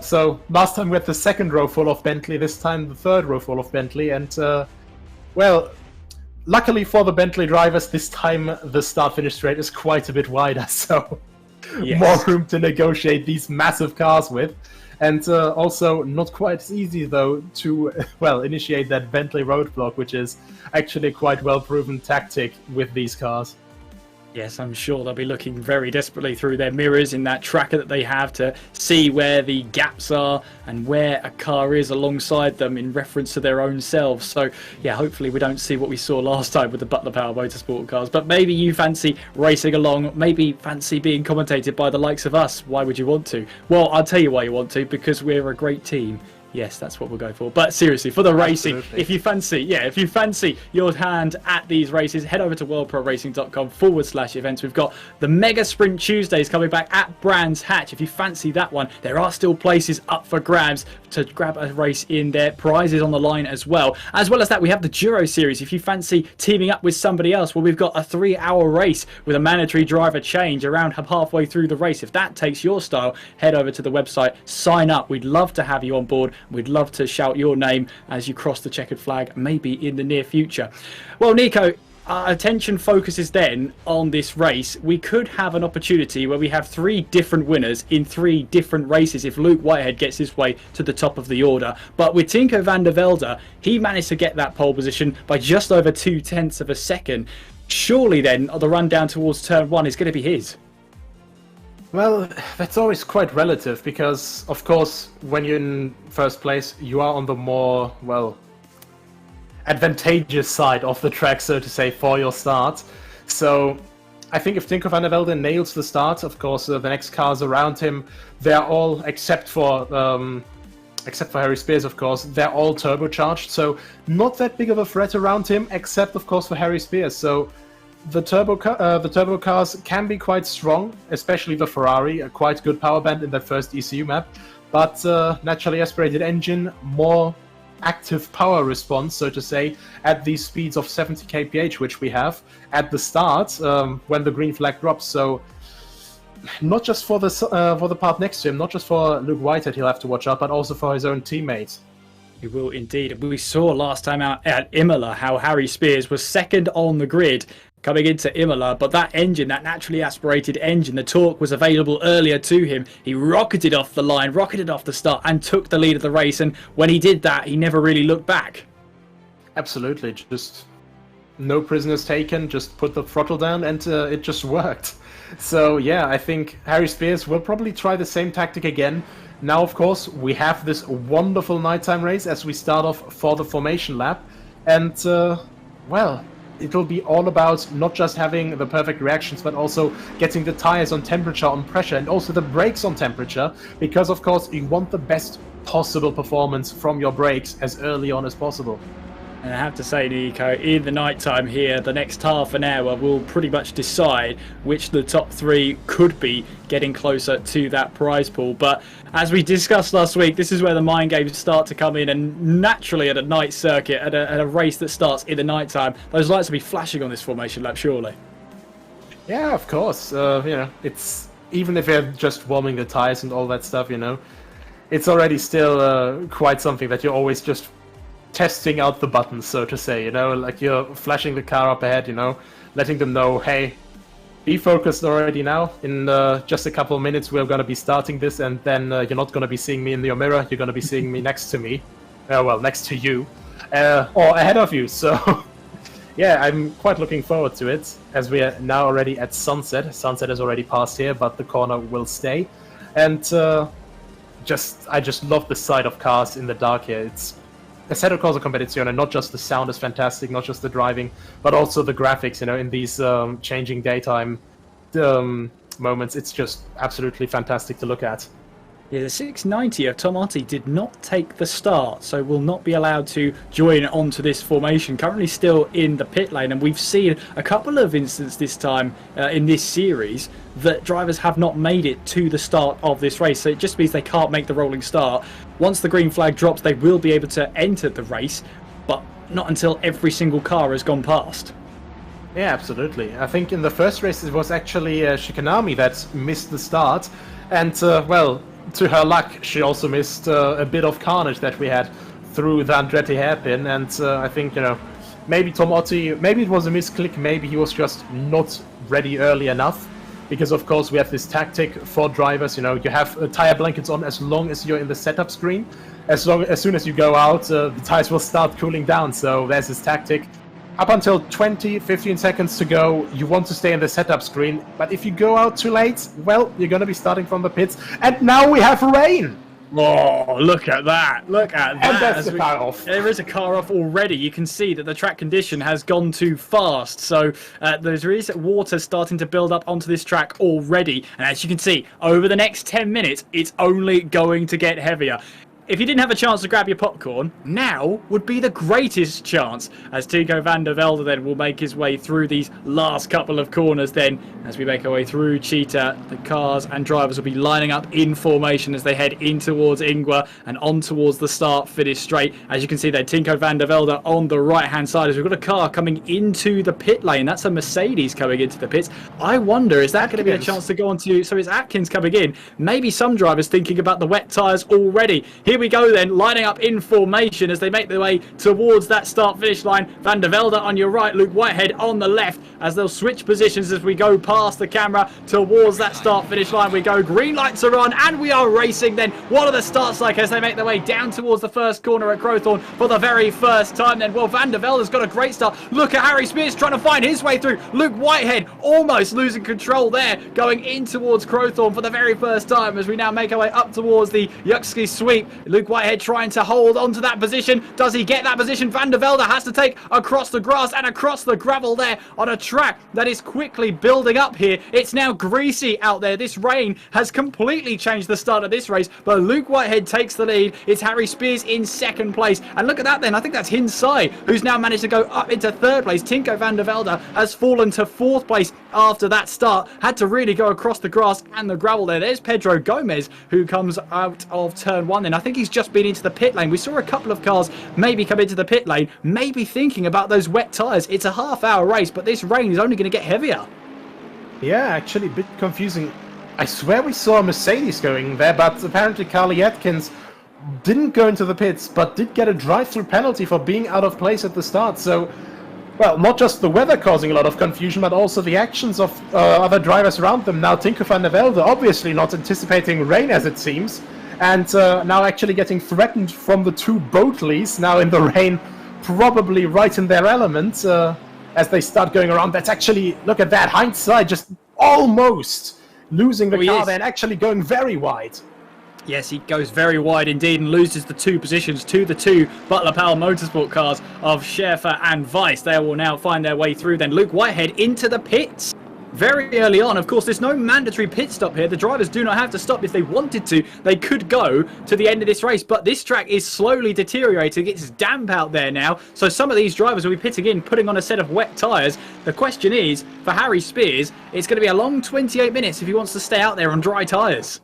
So last time we had the 2nd row full of Bentley, this time the 3rd row full of Bentley, and well, luckily for the Bentley drivers, this time the start-finish straight is quite a bit wider, so yes, more room to negotiate these massive cars with. And also not quite as easy, though, to, well, initiate that Bentley roadblock, which is actually quite well-proven tactic with these cars.
Yes, I'm sure they'll be looking very desperately through their mirrors in that tracker that they have to see where the gaps are and where a car is alongside them in reference to their own selves. So, yeah, hopefully we don't see what we saw last time with the Butler Power Motorsport cars. But maybe you fancy racing along, maybe fancy being commentated by the likes of us. Why would you want to? Well, I'll tell you why you want to, because we're a great team. Yes, that's what we'll go for. But seriously, for the racing,
absolutely,
if you fancy your hand at these races, head over to worldproracing.com/events. We've got the Mega Sprint Tuesdays coming back at Brands Hatch. If you fancy that one, there are still places up for grabs to grab a race in there. Prizes on the line as well. As well as that, we have the Duro Series. If you fancy teaming up with somebody else, well, we've got a 3-hour race with a mandatory driver change around halfway through the race. If that takes your style, head over to the website, sign up. We'd love to have you on board. We'd love to shout your name as you cross the checkered flag, maybe in the near future. Well, Nico, our attention focuses then on this race. We could have an opportunity where we have 3 different winners in 3 different races if Luke Whitehead gets his way to the top of the order. But with Tinko van der Velde, he managed to get that pole position by just over 2/10 of a second. Surely then the run down towards turn 1 is going to be his.
Well, that's always quite relative, because, of course, when you're in 1st place, you are on the more, well, advantageous side of the track, so to say, for your start. So, I think if Tinko van der Velde nails the start, of course, the next cars around him, they're all, except for Harry Spears, of course, they're all turbocharged, so not that big of a threat around him, except, of course, for Harry Spears. So, the turbo cars can be quite strong, especially the Ferrari, a quite good power band in that first ECU map, but naturally aspirated engine, more active power response, so to say, at these speeds of 70 kph, which we have at the start when the green flag drops. So not just for the part next to him, not just for Luke Whitehead he'll have to watch out, but also for his own teammates.
He will indeed. We saw last time out at Imola how Harry Spears was 2nd on the grid coming into Imola, but that engine, that naturally aspirated engine, the torque was available earlier to him. He rocketed off the line, rocketed off the start, and took the lead of the race, and when he did that, he never really looked back.
Absolutely, just no prisoners taken, just put the throttle down, and it just worked. So yeah, I think Harry Spears will probably try the same tactic again. Now, of course, we have this wonderful nighttime race as we start off for the formation lap, and well, it'll be all about not just having the perfect reactions, but also getting the tires on temperature, on pressure, and also the brakes on temperature, because of course you want the best possible performance from your brakes as early on as possible.
And I have to say, Nico, in the nighttime here, the next half an hour will pretty much decide which the top three could be getting closer to that prize pool. But as we discussed last week, this is where the mind games start to come in, and naturally at a night circuit, at a race that starts in the nighttime, those lights will be flashing on this formation lap, surely.
Yeah, of course. It's even if you're just warming the tires and all that stuff, it's already still quite something that you're always just testing out the buttons, so to say, like you're flashing the car up ahead, letting them know, hey, be focused already now. In just a couple of minutes, we're going to be starting this, and then you're not going to be seeing me in your mirror, you're going to be seeing me next to me. Next to you, or ahead of you, so yeah, I'm quite looking forward to it, as we are now already at sunset. Sunset has already passed here, but the corner will stay, and I just love the sight of cars in the dark here. It's Assetto Corsa Competizione, not just the sound is fantastic, not just the driving, but also the graphics, in these changing daytime moments. It's just absolutely fantastic to look at.
Yeah, the 690 of Tomotti did not take the start, so will not be allowed to join onto this formation. Currently still in the pit lane, and we've seen a couple of instances this time in this series that drivers have not made it to the start of this race, so it just means they can't make the rolling start. Once the green flag drops, they will be able to enter the race, but not until every single car has gone past.
Yeah, absolutely. I think in the first race it was actually Kyalami that missed the start, and to her luck, she also missed a bit of carnage that we had through the Andretti hairpin, and I think, maybe Tomotti, maybe it was a misclick, maybe he was just not ready early enough, because of course we have this tactic for drivers, you have tire blankets on as long as you're in the setup screen. As soon as you go out, the tires will start cooling down, so there's this tactic. Up until 15 seconds to go, you want to stay in the setup screen, but if you go out too late, well, you're going to be starting from the pits, and now we have rain!
Oh, look at that! Look at that!
And that's the car off.
There is a car off already. You can see that the track condition has gone too fast, so there is water starting to build up onto this track already, and as you can see, over the next 10 minutes, it's only going to get heavier. If you didn't have a chance to grab your popcorn, now would be the greatest chance, as Tico van der Velde then will make his way through these last couple of corners. Then, as we make our way through Cheetah, the cars and drivers will be lining up in formation as they head in towards Ingwer and on towards the start-finish straight. As you can see there, Tico van der Velde on the right-hand side, as we've got a car coming into the pit lane. That's a Mercedes coming into the pits. I wonder, is that going to be a chance to go on to... So it's Atkins coming in. Maybe some drivers thinking about the wet tyres already. Here we go then, lining up in formation as they make their way towards that start-finish line. Van der Velde on your right, Luke Whitehead on the left, as they'll switch positions as we go past the camera towards that start-finish line. We go, green lights are on, and we are racing then. What are the starts like as they make their way down towards the first corner at Crowthorne for the very first time then? Well, Van der Velde's got a great start. Look at Harry Spears trying to find his way through. Luke Whitehead almost losing control there, going in towards Crowthorne for the very first time as we now make our way up towards the Yuxki sweep. Luke Whitehead trying to hold onto that position. Does he get that position? Van der Velde has to take across the grass and across the gravel there on a track that is quickly building up here. It's now greasy out there. This rain has completely changed the start of this race, but Luke Whitehead takes the lead. It's Harry Spears in second place, and look at that then. I think that's Hinsai who's now managed to go up into third place. Tinko van der Velde has fallen to fourth place after that start. Had to really go across the grass and the gravel there. There's Pedro Gomez who comes out of turn one then. I think he's just been into the pit lane. We saw a couple of cars maybe come into the pit lane, maybe thinking about those wet tyres. It's a half-hour race, but this rain is only going to get heavier.
Yeah, actually a bit confusing. I swear we saw a Mercedes going there, but apparently Carly Atkins didn't go into the pits, but did get a drive-through penalty for being out of place at the start. So, well, not just the weather causing a lot of confusion, but also the actions of other drivers around them. Now Tinko van der Velde obviously not anticipating rain, as it seems, and now actually getting threatened from the two Boatleys now in the rain, probably right in their element as they start going around. That's actually, look at that, hindsight, just almost losing the car there and actually going very wide.
Yes, he goes very wide indeed and loses the two positions to the two Butler Powell Motorsport cars of Schaefer and Weiss. They will now find their way through then. Luke Whitehead into the pits. very early on. Of course, there's no mandatory pit stop here. The drivers do not have to stop. If they wanted to, they could go to the end of this race. But this track is slowly deteriorating. It's damp out there now. So some of these drivers will be pitting in, putting on a set of wet tyres. The question is, for Harry Spears, it's going to be a long 28 minutes if he wants to stay out there on dry tyres.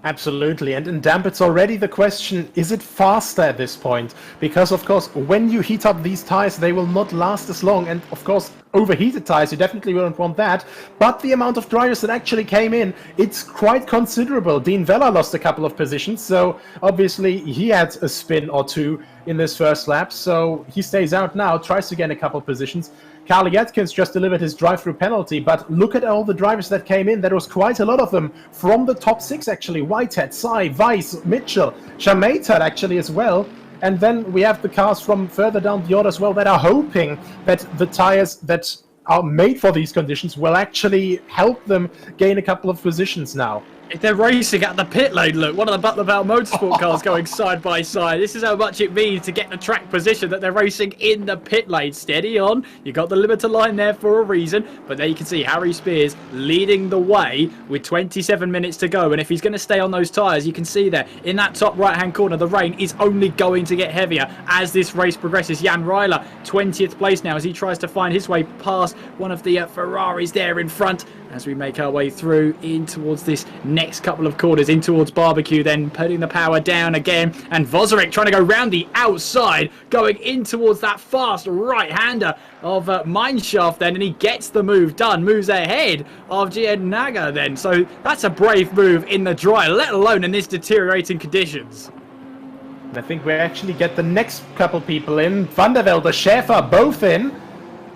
Absolutely, and in damp it's already the question, is it faster at this point? Because of course, when you heat up these tires, they will not last as long, and of course, overheated tires, you definitely won't want that, but the amount of drivers that actually came in, it's quite considerable. Dean Vella lost a couple of positions, so obviously he had a spin or two in this first lap, so he stays out now, tries to gain a couple of positions. Carly Atkins just delivered his drive-through penalty, but look at all the drivers that came in. There was quite a lot of them from the top 6, actually. Whitehead, Sai, Weiss, Mitchell, Shamater actually as well. And then we have the cars from further down the order as well that are hoping that the tires that are made for these conditions will actually help them gain a couple of positions now.
If they're racing at the pit lane, look, one of the Butler Bell Motorsport cars going side by side. This is how much it means to get the track position, that they're racing in the pit lane. Steady on. You got the limiter line there for a reason. But there you can see Harry Spears leading the way with 27 minutes to go. And if he's going to stay on those tyres, you can see there in that top right-hand corner, the rain is only going to get heavier as this race progresses. Jan Reiler, 20th place now as he tries to find his way past one of the Ferraris there in front. As we make our way through in towards this next couple of corners, in towards Barbecue, then putting the power down again. And Vozarek trying to go round the outside, going in towards that fast right-hander of Mineshaft then, and he gets the move done, moves ahead of Gian Naga then. So that's a brave move in the dry, let alone in this deteriorating conditions.
I think we actually get the next couple people in. Van der Velde, Schäfer, both in.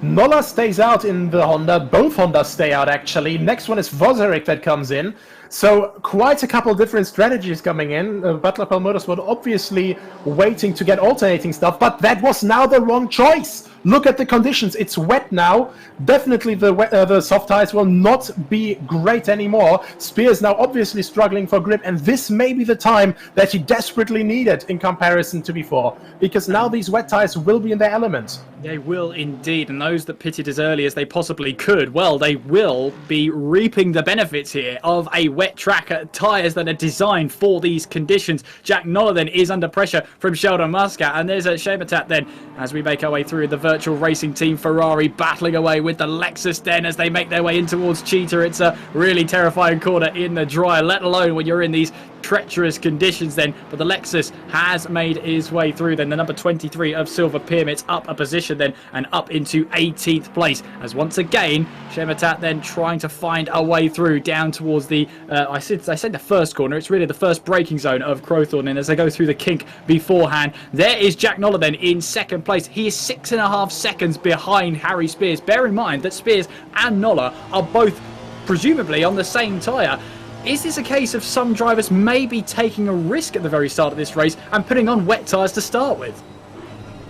Nolla stays out in the Honda. Both Hondas stay out, actually. Next one is Vozarek that comes in. So quite a couple different strategies coming in. Butler Pell Motorsport obviously waiting to get alternating stuff, but that was now the wrong choice. Look at the conditions. It's wet now. Definitely the soft tires will not be great anymore. Spears now obviously struggling for grip, and this may be the time that he desperately needed in comparison to before, because now these wet tires will be in their element.
They will indeed, and those that pitted as early as they possibly could, well, they will be reaping the benefits here of a wet track, tyres that are designed for these conditions. Jack Noller then is under pressure from Sheldon Muscat, and there's a Shematat then as we make our way through the virtual racing team Ferrari battling away with the Lexus then as they make their way in towards Cheetah. It's a really terrifying corner in the dry, let alone when you're in these treacherous conditions then, but the Lexus has made his way through then. The number 23 of Silver Pyramids up a position then and up into 18th place as once again Shematat then trying to find a way through down towards the I said the first corner, it's really the first braking zone of Crowthorne, and as they go through the kink beforehand, there is Jack Noller then in second place. He is 6.5 seconds behind Harry Spears. Bear in mind that Spears and Noller are both presumably on the same tyre. Is this a case of some drivers maybe taking a risk at the very start of this race and putting on wet tyres to start with?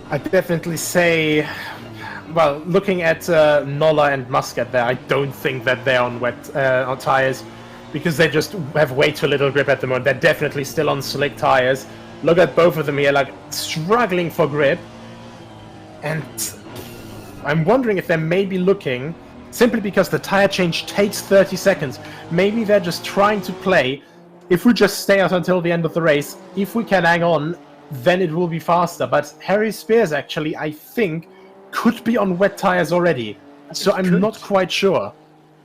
I'd definitely say, well, looking at Nolla and Muscat there, I don't think that they're on wet on tyres, because they just have way too little grip at the moment. They're definitely still on slick tyres. Look at both of them here, like struggling for grip. And I'm wondering if they're maybe looking, simply because the tire change takes 30 seconds, maybe they're just trying to play, if we just stay out until the end of the race, if we can hang on, then it will be faster. But Harry Spears actually, I think, could be on wet tires already. So I'm not quite sure.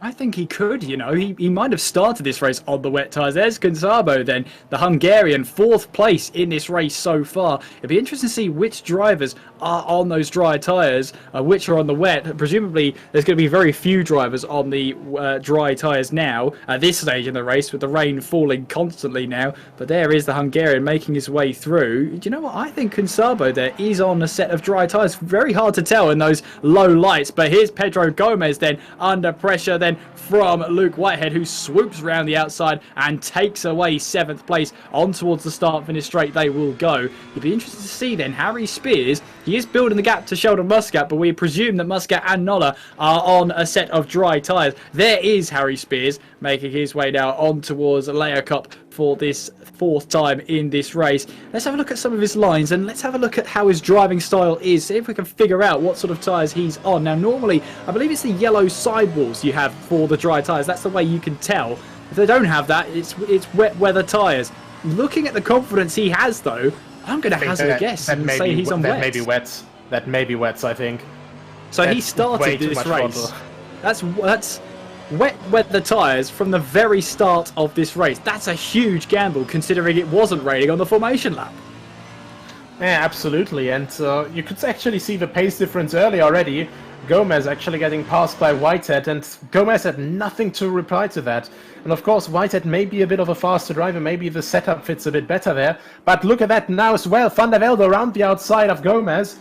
I think he could, you know. He might have started this race on the wet tyres. There's Gonzabo then, the Hungarian, 4th place in this race so far. It'd be interesting to see which drivers are on those dry tyres, which are on the wet. Presumably, there's going to be very few drivers on the dry tyres now at this stage in the race, with the rain falling constantly now. But there is the Hungarian making his way through. Do you know what? I think Gonzabo there is on a set of dry tyres. Very hard to tell in those low lights. But here's Pedro Gomez then under pressure then from Luke Whitehead, who swoops around the outside and takes away 7th place. On towards the start finish straight they will go. You'd be interested to see then Harry Spears. He is building the gap to Sheldon Muscat, but we presume that Muscat and Noller are on a set of dry tyres. There is Harry Spears making his way now on towards Leia Cup for this fourth time in this race. Let's have a look at some of his lines and let's have a look at how his driving style is. See if we can figure out what sort of tyres he's on. Now, normally, I believe it's the yellow sidewalls you have for the dry tyres. That's the way you can tell. If they don't have that, it's wet weather tyres. Looking at the confidence he has, though, I'm going to hazard a guess and say he's on wet.
That may be wets, I think.
So he started this race. That's wet weather tyres from the very start of this race. That's a huge gamble considering it wasn't raining on the formation lap.
Yeah, absolutely. And you could actually see the pace difference early already. Gomez actually getting passed by Whitehead, and Gomez had nothing to reply to that. And of course, Whitehead may be a bit of a faster driver, maybe the setup fits a bit better there. But look at that now as well. Van der Velde around the outside of Gomez.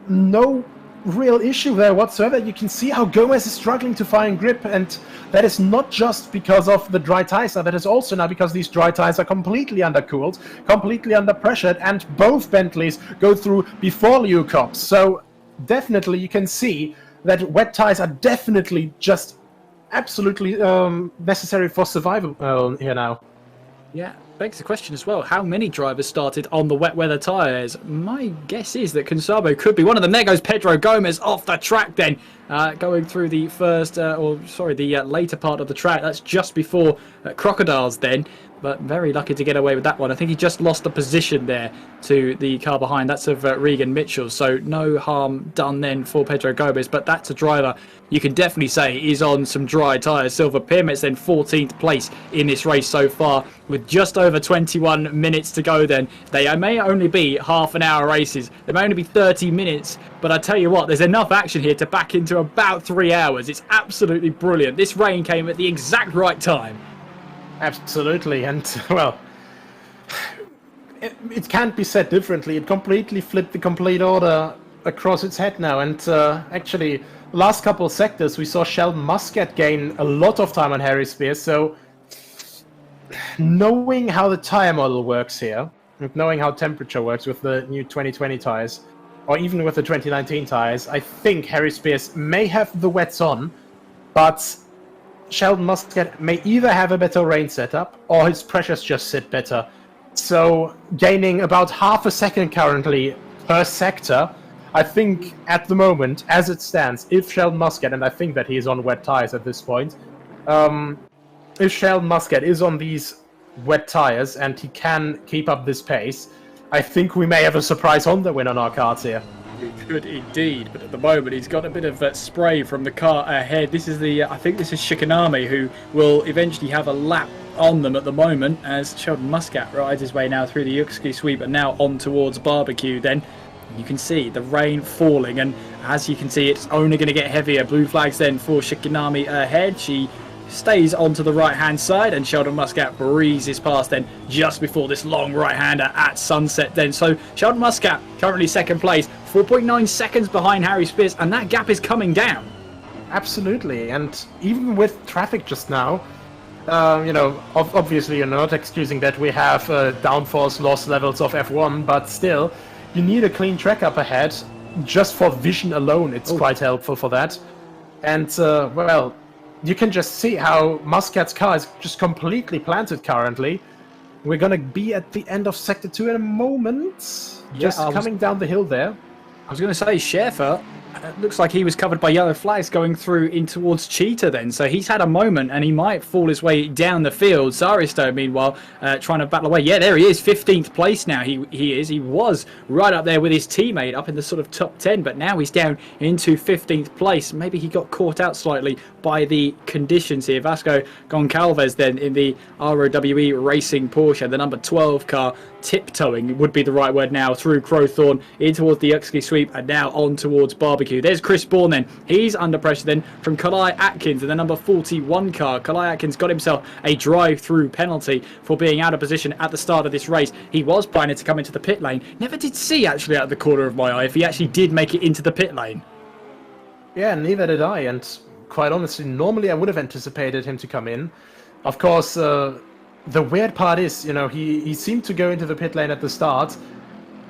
No real issue there whatsoever. You can see how Gomez is struggling to find grip, and that is not just because of the dry tyres, that is also now because these dry tyres are completely undercooled, completely under pressured, and both Bentleys go through before Liu Kops. So definitely you can see that wet tyres are definitely just absolutely necessary for survival here now.
Yeah, begs the question as well, how many drivers started on the wet weather tyres? My guess is that Consabo could be one of them. There goes Pedro Gomez off the track then, going through the later part of the track. That's just before Crocodiles then, but very lucky to get away with that one. I think he just lost the position there to the car behind. That's of Regan Mitchell, so no harm done then for Pedro Gomez, but that's a driver you can definitely say is on some dry tyres. Silver Pyramids then 14th place in this race so far with just over 21 minutes to go then. They may only be half an hour races. They may only be 30 minutes, but I tell you what, there's enough action here to back into about 3 hours. It's absolutely brilliant. This rain came at the exact right time.
Absolutely, and well, it can't be said differently. It completely flipped the complete order across its head now, and actually, last couple of sectors we saw Sheldon Muscat gain a lot of time on Harry Spears, so knowing how the tire model works here, and knowing how temperature works with the new 2020 tires, or even with the 2019 tires, I think Harry Spears may have the wets on, but Sheldon Muscat may either have a better rain setup or his pressures just sit better. So gaining about half a second currently per sector, I think at the moment, as it stands, if Sheldon Muscat, and I think that he is on wet tires at this point, if Sheldon Muscat is on these wet tires and he can keep up this pace, I think we may have a surprise Honda win on our cards here.
He could indeed, but at the moment he's got a bit of spray from the car ahead. This is I think this is Shikanami, who will eventually have a lap on them at the moment as Sheldon Muscat rides his way now through the Yuxki sweep and now on towards Barbecue. Then you can see the rain falling, and as you can see, it's only going to get heavier. Blue flags then for Shikanami ahead. She stays onto the right-hand side, and Sheldon Muscat breezes past then just before this long right-hander at sunset then. So Sheldon Muscat currently second place, 4.9 seconds behind Harry Spears, and that gap is coming down.
Absolutely, and even with traffic just now, obviously you're not excusing that we have downforce loss levels of F1, but still, you need a clean track up ahead. Just for vision alone, it's quite helpful for that. And, well, you can just see how Muscat's car is just completely planted currently. We're going to be at the end of Sector 2 in a moment. Just coming down the hill there.
I was going to say, Schaeffer, looks like he was covered by yellow flags going through in towards Cheetah then. So he's had a moment and he might fall his way down the field. Zaristo, meanwhile, trying to battle away. Yeah, there he is, 15th place now. He was right up there with his teammate up in the sort of top 10, but now he's down into 15th place. Maybe he got caught out slightly by the conditions here. Vasco Goncalves then in the ROWE Racing Porsche, the number 12 car, tiptoeing would be the right word now, through Crowthorne in towards the Uxley sweep and now on towards Barbecue. There's Chris Bourne then. He's under pressure then from Kalai Atkins in the number 41 car. Kalai Atkins got himself a drive-through penalty for being out of position at the start of this race. He was planning to come into the pit lane. Never did see actually out of the corner of my eye if he actually did make it into the pit lane.
Yeah, neither did I, and quite honestly, normally I would have anticipated him to come in. Of course, the weird part is, he seemed to go into the pit lane at the start.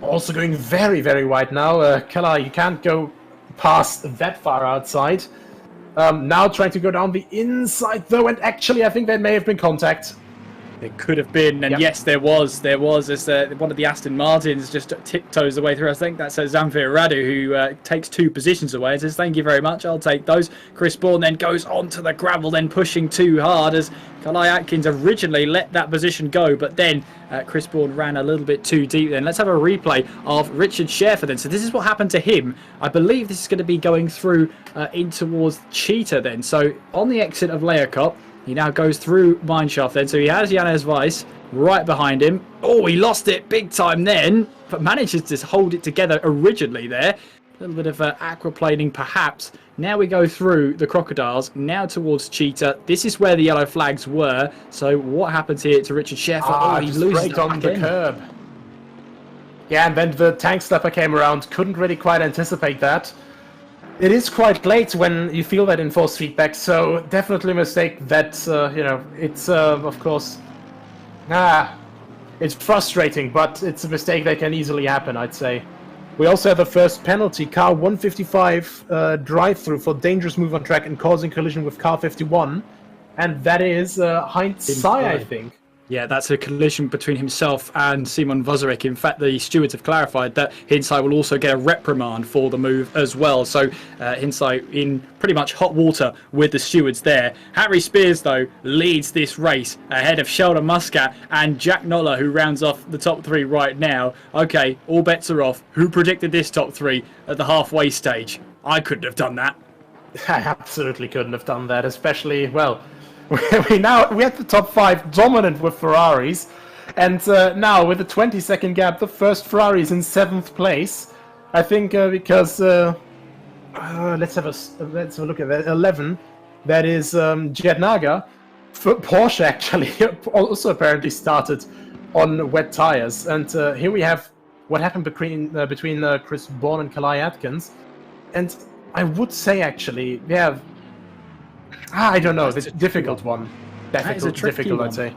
Also going very, very wide now. Keller, you can't go past that far outside. Now trying to go down the inside though, and actually I think there may have been contact.
There could have been, and yes, there was. As one of the Aston Martins just tiptoes the way through. I think that's Zamfir Radu, who takes 2 positions away. It says, thank you very much, I'll take those. Chris Bourne then goes onto the gravel, then pushing too hard as Kalai Atkins originally let that position go, but then Chris Bourne ran a little bit too deep then. Let's have a replay of Richard Schaefer then. So this is what happened to him. I believe this is going to be going through in towards Cheetah then. So on the exit of Leerkop, he now goes through Mineshaft then. So he has Janez Weiss right behind him. Oh, he lost it big time then, but manages to hold it together originally there. A little bit of aquaplaning perhaps. Now we go through the Crocodiles, now towards Cheetah. This is where the yellow flags were. So what happens here to Richard Schaefer?
He loses it on the curb. Yeah, and then the tank stepper came around. Couldn't really quite anticipate that. It is quite late when you feel that in force feedback, so definitely a mistake that, it's, of course, it's frustrating, but it's a mistake that can easily happen, I'd say. We also have the first penalty, car 155 drive-through for dangerous move on track and causing collision with car 51, and that is Heinz Sai, I think.
Yeah, that's a collision between himself and Simon Vozarek. In fact, the stewards have clarified that Hinsai will also get a reprimand for the move as well. So Hinsai in pretty much hot water with the stewards there. Harry Spears, though, leads this race ahead of Sheldon Muscat and Jack Noller, who rounds off the top 3 right now. Okay, all bets are off. Who predicted this top 3 at the halfway stage? I couldn't have done that.
I absolutely couldn't have done that, especially, well... we had the top 5 dominant with Ferraris, and now with a 20-second gap, the first Ferrari is in 7th place. I think because let's have a look at that. 11, that is Jed Naga. Porsche actually also apparently started on wet tires, and here we have what happened between Chris Bourne and Kalai Atkins, and I would say actually, yeah. I don't know. It's a difficult one. Difficult, I'd say.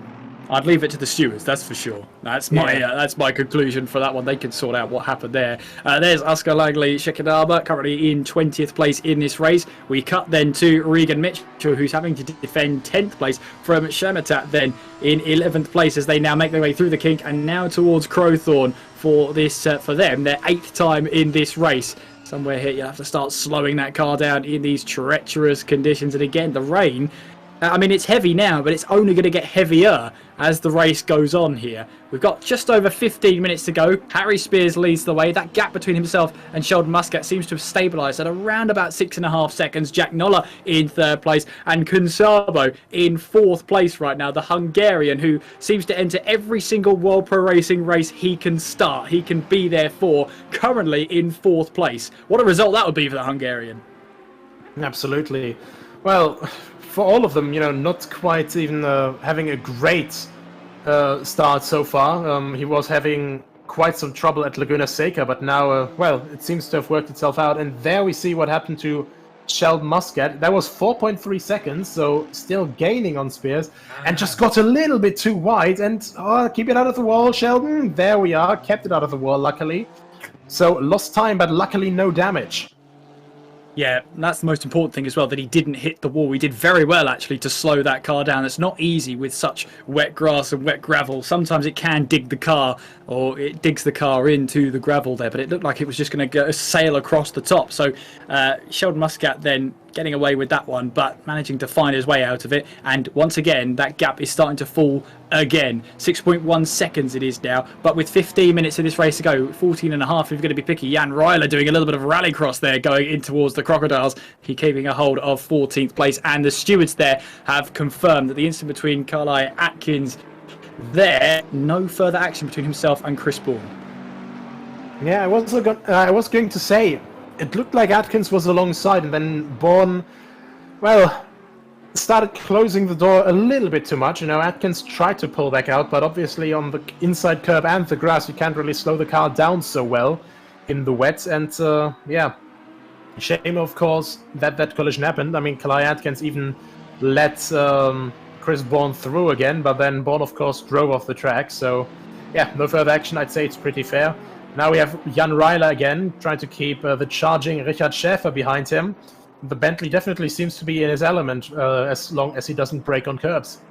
I'd leave it to the stewards, that's for sure. That's my conclusion for that one. They can sort out what happened there. There's Oscar Langley Shekinaba, currently in 20th place in this race. We cut then to Regan Mitchell, who's having to defend 10th place from Shematat then in 11th place as they now make their way through the kink and now towards Crowthorne for this for them, their 8th time in this race. Somewhere here you'll have to start slowing that car down in these treacherous conditions. And again, the rain, I mean, it's heavy now, but it's only going to get heavier as the race goes on here. We've got just over 15 minutes to go. Harry Spears leads the way. That gap between himself and Sheldon Muscat seems to have stabilised at around about 6.5 seconds. Jack Noller in 3rd place and Kunsabo in 4th place right now. The Hungarian who seems to enter every single World Pro Racing race he can start. He can be there for, currently in 4th place. What a result that would be for the Hungarian.
Absolutely. Well, for all of them, not quite even having a great start so far. He was having quite some trouble at Laguna Seca, but now, well, it seems to have worked itself out. And there we see what happened to Sheldon Muscat. That was 4.3 seconds, so still gaining on Spears, and just got a little bit too wide. And keep it out of the wall, Sheldon. There we are, kept it out of the wall, luckily. So lost time, but luckily no damage.
Yeah, that's the most important thing as well, that he didn't hit the wall. He did very well, actually, to slow that car down. It's not easy with such wet grass and wet gravel. Sometimes it can dig the car, or it digs the car into the gravel there, but it looked like it was just going to sail across the top. So Sheldon Muscat then getting away with that one, but managing to find his way out of it. And once again, that gap is starting to fall again. 6.1 seconds it is now, but with 15 minutes of this race to go, 14 and a half if you're going to be picky. Jan Ryler doing a little bit of rallycross there, going in towards the Crocodiles. He keeping a hold of 14th place, and the stewards there have confirmed that the incident between Kalai Atkins there, no further action between himself and Chris Bourne.
Yeah, I was going to say, it looked like Atkins was alongside, and then Bourne, well, started closing the door a little bit too much. Atkins tried to pull back out, but obviously on the inside curb and the grass, you can't really slow the car down so well in the wet. And yeah, shame, of course, that collision happened. I mean, Kalai Atkins even let Chris Bourne through again, but then Bourne, of course, drove off the track. So yeah, no further action. I'd say it's pretty fair. Now we have Jan Ryler again, trying to keep the charging Richard Schaefer behind him. The Bentley definitely seems to be in his element as long as he doesn't break on curbs.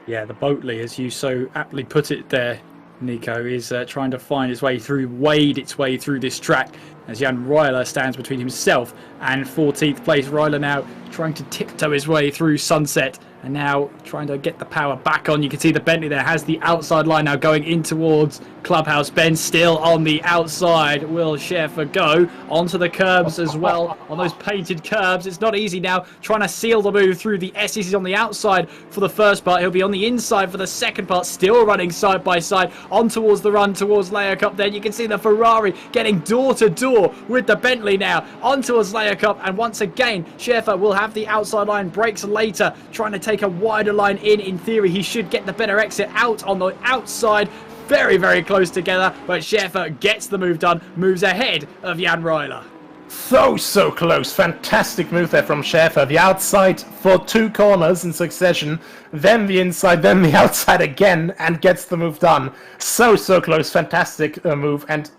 Yeah, the Boatley, as you so aptly put it there, Nico, is trying to find its way through, wade its way through this track as Jan Ryler stands between himself and 14th place. Ryler now trying to tiptoe his way through Sunset and now trying to get the power back on. You can see the Bentley there has the outside line now going in towards Clubhouse. Ben still on the outside. Will Schaefer go onto the curbs as well, on those painted curbs. It's not easy now trying to seal the move through the S's. He's on the outside for the first part. He'll be on the inside for the second part, still running side by side on towards the run towards Layer Cup. Then you can see the Ferrari getting door to door with the Bentley now on towards Layer Cup, and once again Schaefer will have the outside line, breaks later, trying to take a wider line in. In theory he should get the better exit out on the outside. Very, very close together, but Schaefer gets the move done, moves ahead of Jan Ryler.
So close. Fantastic move there from Schaefer. The outside for 2 corners in succession, then the inside, then the outside again, and gets the move done. So close. Fantastic move, and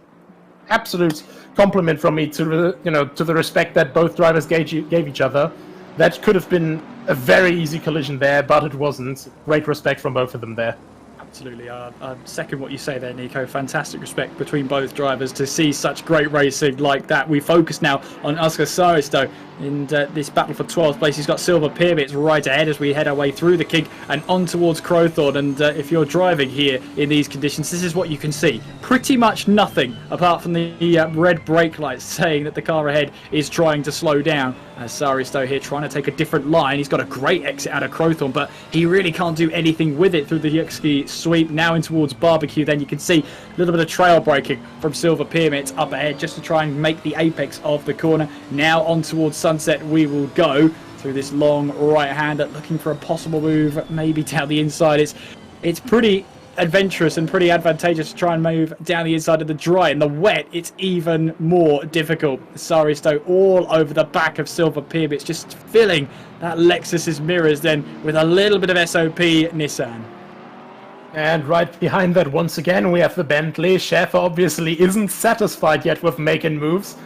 absolute compliment from me to the respect that both drivers gave each other. That could have been a very easy collision there, but it wasn't. Great respect from both of them there.
Absolutely. I second what you say there, Nico. Fantastic respect between both drivers to see such great racing like that. We focus now on Oscar Saristo in this battle for 12th place. He's got silver pyramids right ahead as we head our way through the kink and on towards Crowthorne. And if you're driving here in these conditions, this is what you can see. Pretty much nothing apart from the red brake lights saying that the car ahead is trying to slow down. As Saristo here trying to take a different line. He's got a great exit out of Crowthorne, but he really can't do anything with it through the Yuxki sweep. Now in towards Barbecue, then you can see a little bit of trail braking from Silver Pyramids up ahead just to try and make the apex of the corner. Now on towards Sunset we will go through this long right-hander, looking for a possible move maybe down the inside. It's pretty adventurous and pretty advantageous to try and move down the inside of the dry. In the wet, it's even more difficult. Saristo all over the back of Silver Pyramids, just filling that Lexus's mirrors then with a little bit of SOP Nissan.
And right behind that, once again, we have the Bentley. Schaefer obviously isn't satisfied yet with making moves.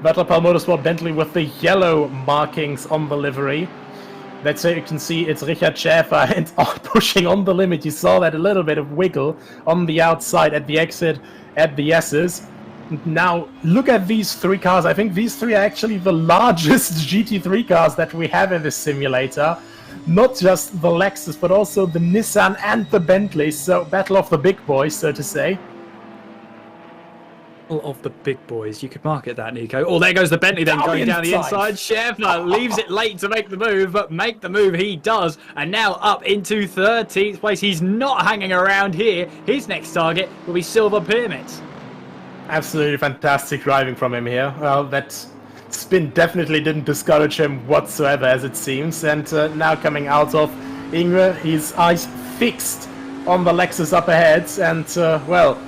Vattenfall Motorsport Bentley with the yellow markings on the livery. That's so you can see it's Richard Schaefer and pushing on the limit. You saw that a little bit of wiggle on the outside at the exit at the S's. Now look at these 3 cars. I think these 3 are actually the largest GT3 cars that we have in this simulator. Not just the Lexus, but also the Nissan and the Bentley. So battle of the big boys, so to say.
Of the big boys, you could market that, Nico. Oh, there goes the Bentley then going down the inside. Schaefer leaves it late to make the move, but make the move he does. And now up into 13th place. He's not hanging around here. His next target will be Silver Pyramids.
Absolutely fantastic driving from him here. Well, that spin definitely didn't discourage him whatsoever, as it seems. And now coming out of Ingwer, his eyes fixed on the Lexus up ahead. And, well,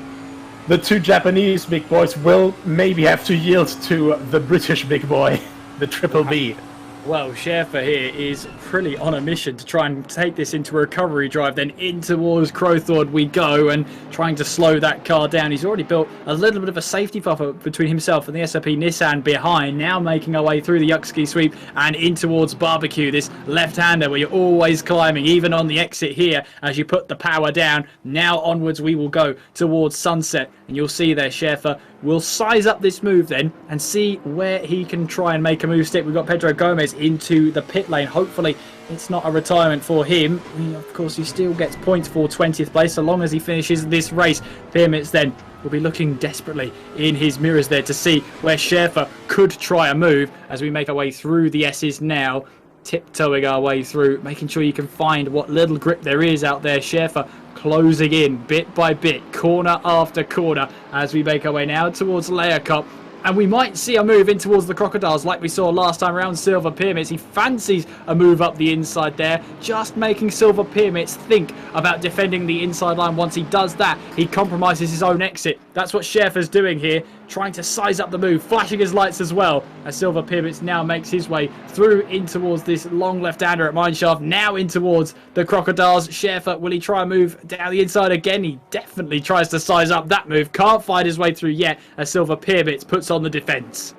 the 2 Japanese big boys will maybe have to yield to the British big boy, the Triple B.
Well, Schaefer here is pretty on a mission to try and take this into a recovery drive, then in towards Crowthorne we go, and trying to slow that car down. He's already built a little bit of a safety buffer between himself and the SOP Nissan behind, now making our way through the Yuxki sweep and in towards Barbecue, this left-hander where you're always climbing, even on the exit here as you put the power down. Now onwards we will go towards Sunset, and you'll see there Schaefer will size up this move then and see where he can try and make a move stick. We've got Pedro Gomez into the pit lane. Hopefully it's not a retirement for him. Of course, he still gets points for 20th place so long as he finishes this race. Pyramids then will be looking desperately in his mirrors there to see where Schaefer could try a move as we make our way through the S's now. Tiptoeing our way through, making sure you can find what little grip there is out there. Schaefer closing in bit by bit, corner after corner, as we make our way now towards Layer Cup. And we might see a move in towards the Crocodiles like we saw last time around Silver Pyramids. He fancies a move up the inside there, just making Silver Pyramids think about defending the inside line. Once he does that, he compromises his own exit. That's what Schaefer's doing here, trying to size up the move, flashing his lights as well, as Silver Pyramids now makes his way through in towards this long left-hander at Mineshaft, now in towards the Crocodiles. Schaefer, will he try a move down the inside again? He definitely tries to size up that move, can't find his way through yet, as Silver Pyramids puts on the defense.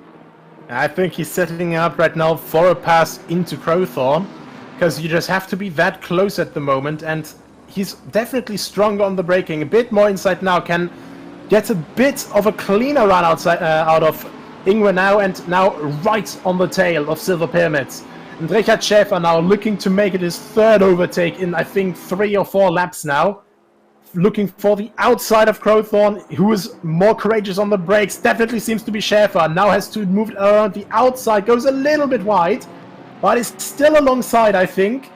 I think he's setting up right now for a pass into Crowthorne, because you just have to be that close at the moment, and he's definitely stronger on the braking, a bit more inside now, can get a bit of a cleaner run out of Ingwer now, and now right on the tail of Silver Pyramids. And Richard Schäfer now looking to make it his third overtake in, I think, 3 or 4 laps now. Looking for the outside of Crowthorne, who is more courageous on the brakes. Definitely seems to be Schäfer. Now has to move it around the outside. Goes a little bit wide, but is still alongside, I think.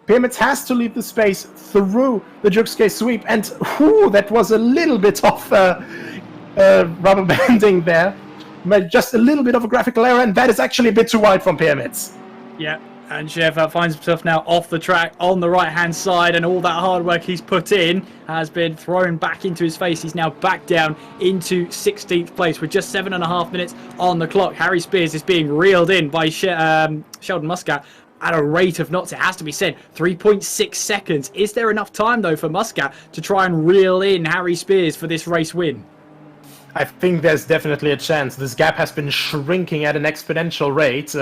Pyramids has to leave the space through the Juxke sweep. And whew, that was a little bit of rubber banding there. Just a little bit of a graphical error, and that is actually a bit too wide from Pyramids.
Yeah, and Schäfer finds himself now off the track on the right-hand side, and all that hard work he's put in has been thrown back into his face. He's now back down into 16th place with just 7.5 minutes on the clock. Harry Spears is being reeled in by Sheldon Muscat at a rate of knots, it has to be said, 3.6 seconds. Is there enough time, though, for Muscat to try and reel in Harry Spears for this race win?
I think there's definitely a chance. This gap has been shrinking at an exponential rate.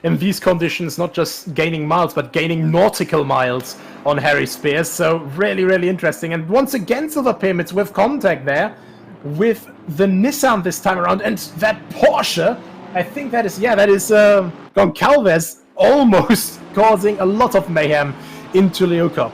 In these conditions, not just gaining miles, but gaining nautical miles on Harry Spears. So really, really interesting. And once again, Silver Pyramids with contact there with the Nissan this time around. And that Porsche, I think that is Goncalves almost causing a lot of mayhem into Leeuwkop.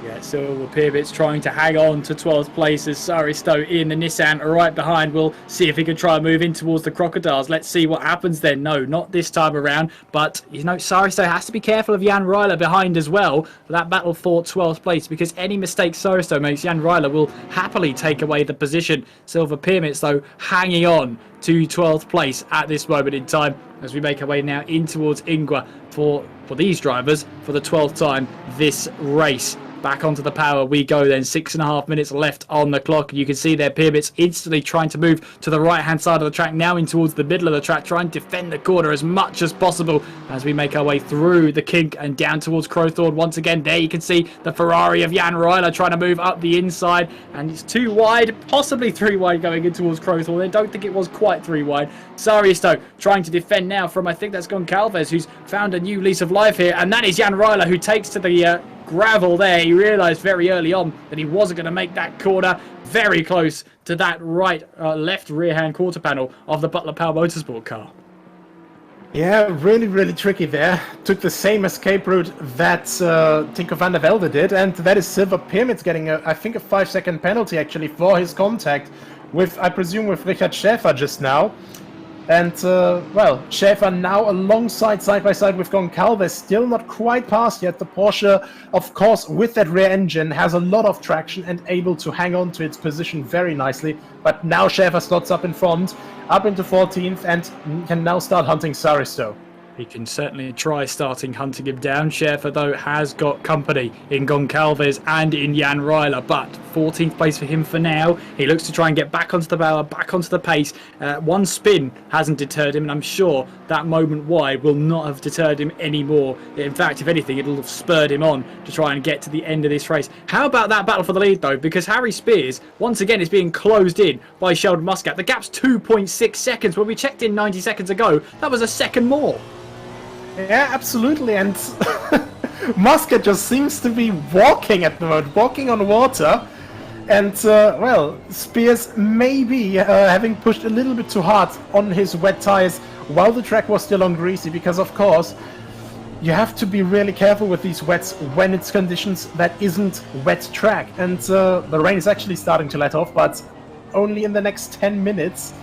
Yeah, Silver Pyramids trying to hang on to 12th place as Saristo in the Nissan right behind. We'll see if he can try and move in towards the Crocodiles. Let's see what happens then. No, not this time around. But, you know, Saristo has to be careful of Jan Ryler behind as well for that battle for 12th place, because any mistake Saristo makes, Jan Ryler will happily take away the position. Silver Pyramids, though, hanging on to 12th place at this moment in time as we make our way now in towards Ingwer for these drivers for the 12th time this race. Back onto the power we go then. 6.5 minutes left on the clock. You can see their Pyramids instantly trying to move to the right-hand side of the track, now in towards the middle of the track, trying to defend the corner as much as possible as we make our way through the kink and down towards Crowthorne. Once again, there you can see the Ferrari of Jan Ryler trying to move up the inside, and it's 2 wide, possibly 3 wide going in towards Crowthorne. I don't think it was quite 3 wide. Saristo trying to defend now from, I think that's Goncalves, who's found a new lease of life here, and that is Jan Ryler who takes to the gravel there. He realised very early on that he wasn't going to make that corner. Very close to that left rear hand quarter panel of the Butler Power Motorsport car.
Yeah, really, really tricky there. Took the same escape route that Tinko van der Velde did, and that is Silver Pyramids getting, I think, a 5-second penalty actually for his contact with, I presume, with Richard Schäfer just now. And, Schäfer now alongside, side by side with Goncalves, still not quite past yet. The Porsche, of course, with that rear engine, has a lot of traction and able to hang on to its position very nicely. But now Schäfer slots up in front, up into 14th, and can now start hunting Saristo.
He can certainly try hunting him down. Schäfer, though, has got company in Goncalves and in Jan Ryler, but 14th place for him for now. He looks to try and get back onto the power, back onto the pace. One spin hasn't deterred him, and I'm sure that moment wide will not have deterred him anymore. In fact, if anything, it'll have spurred him on to try and get to the end of this race. How about that battle for the lead, though? Because Harry Spears, once again, is being closed in by Sheldon Muscat. The gap's 2.6 seconds. When we checked in 90 seconds ago, that was a second more.
Yeah, absolutely, and Muscat just seems to be walking at the moment, walking on water, and, Spears maybe having pushed a little bit too hard on his wet tires while the track was still on greasy, because, of course, you have to be really careful with these wets when it's conditions that isn't wet track, and the rain is actually starting to let off, but only in the next 10 minutes,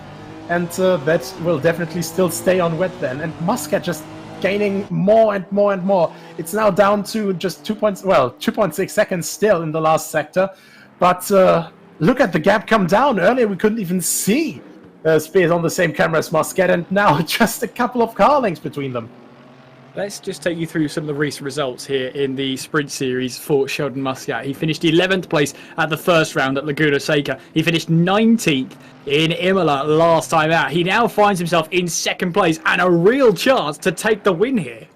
and that will definitely still stay on wet then, and Muscat just gaining more and more and more. It's now down to just 2.6 seconds still in the last sector. But look at the gap come down. Earlier we couldn't even see Spears on the same camera as Muscat, and now just a couple of car lengths between them.
Let's just take you through some of the recent results here in the sprint series for Sheldon Muscat. He finished 11th place at the first round at Laguna Seca. He finished 19th in Imola last time out. He now finds himself in second place and a real chance to take the win here.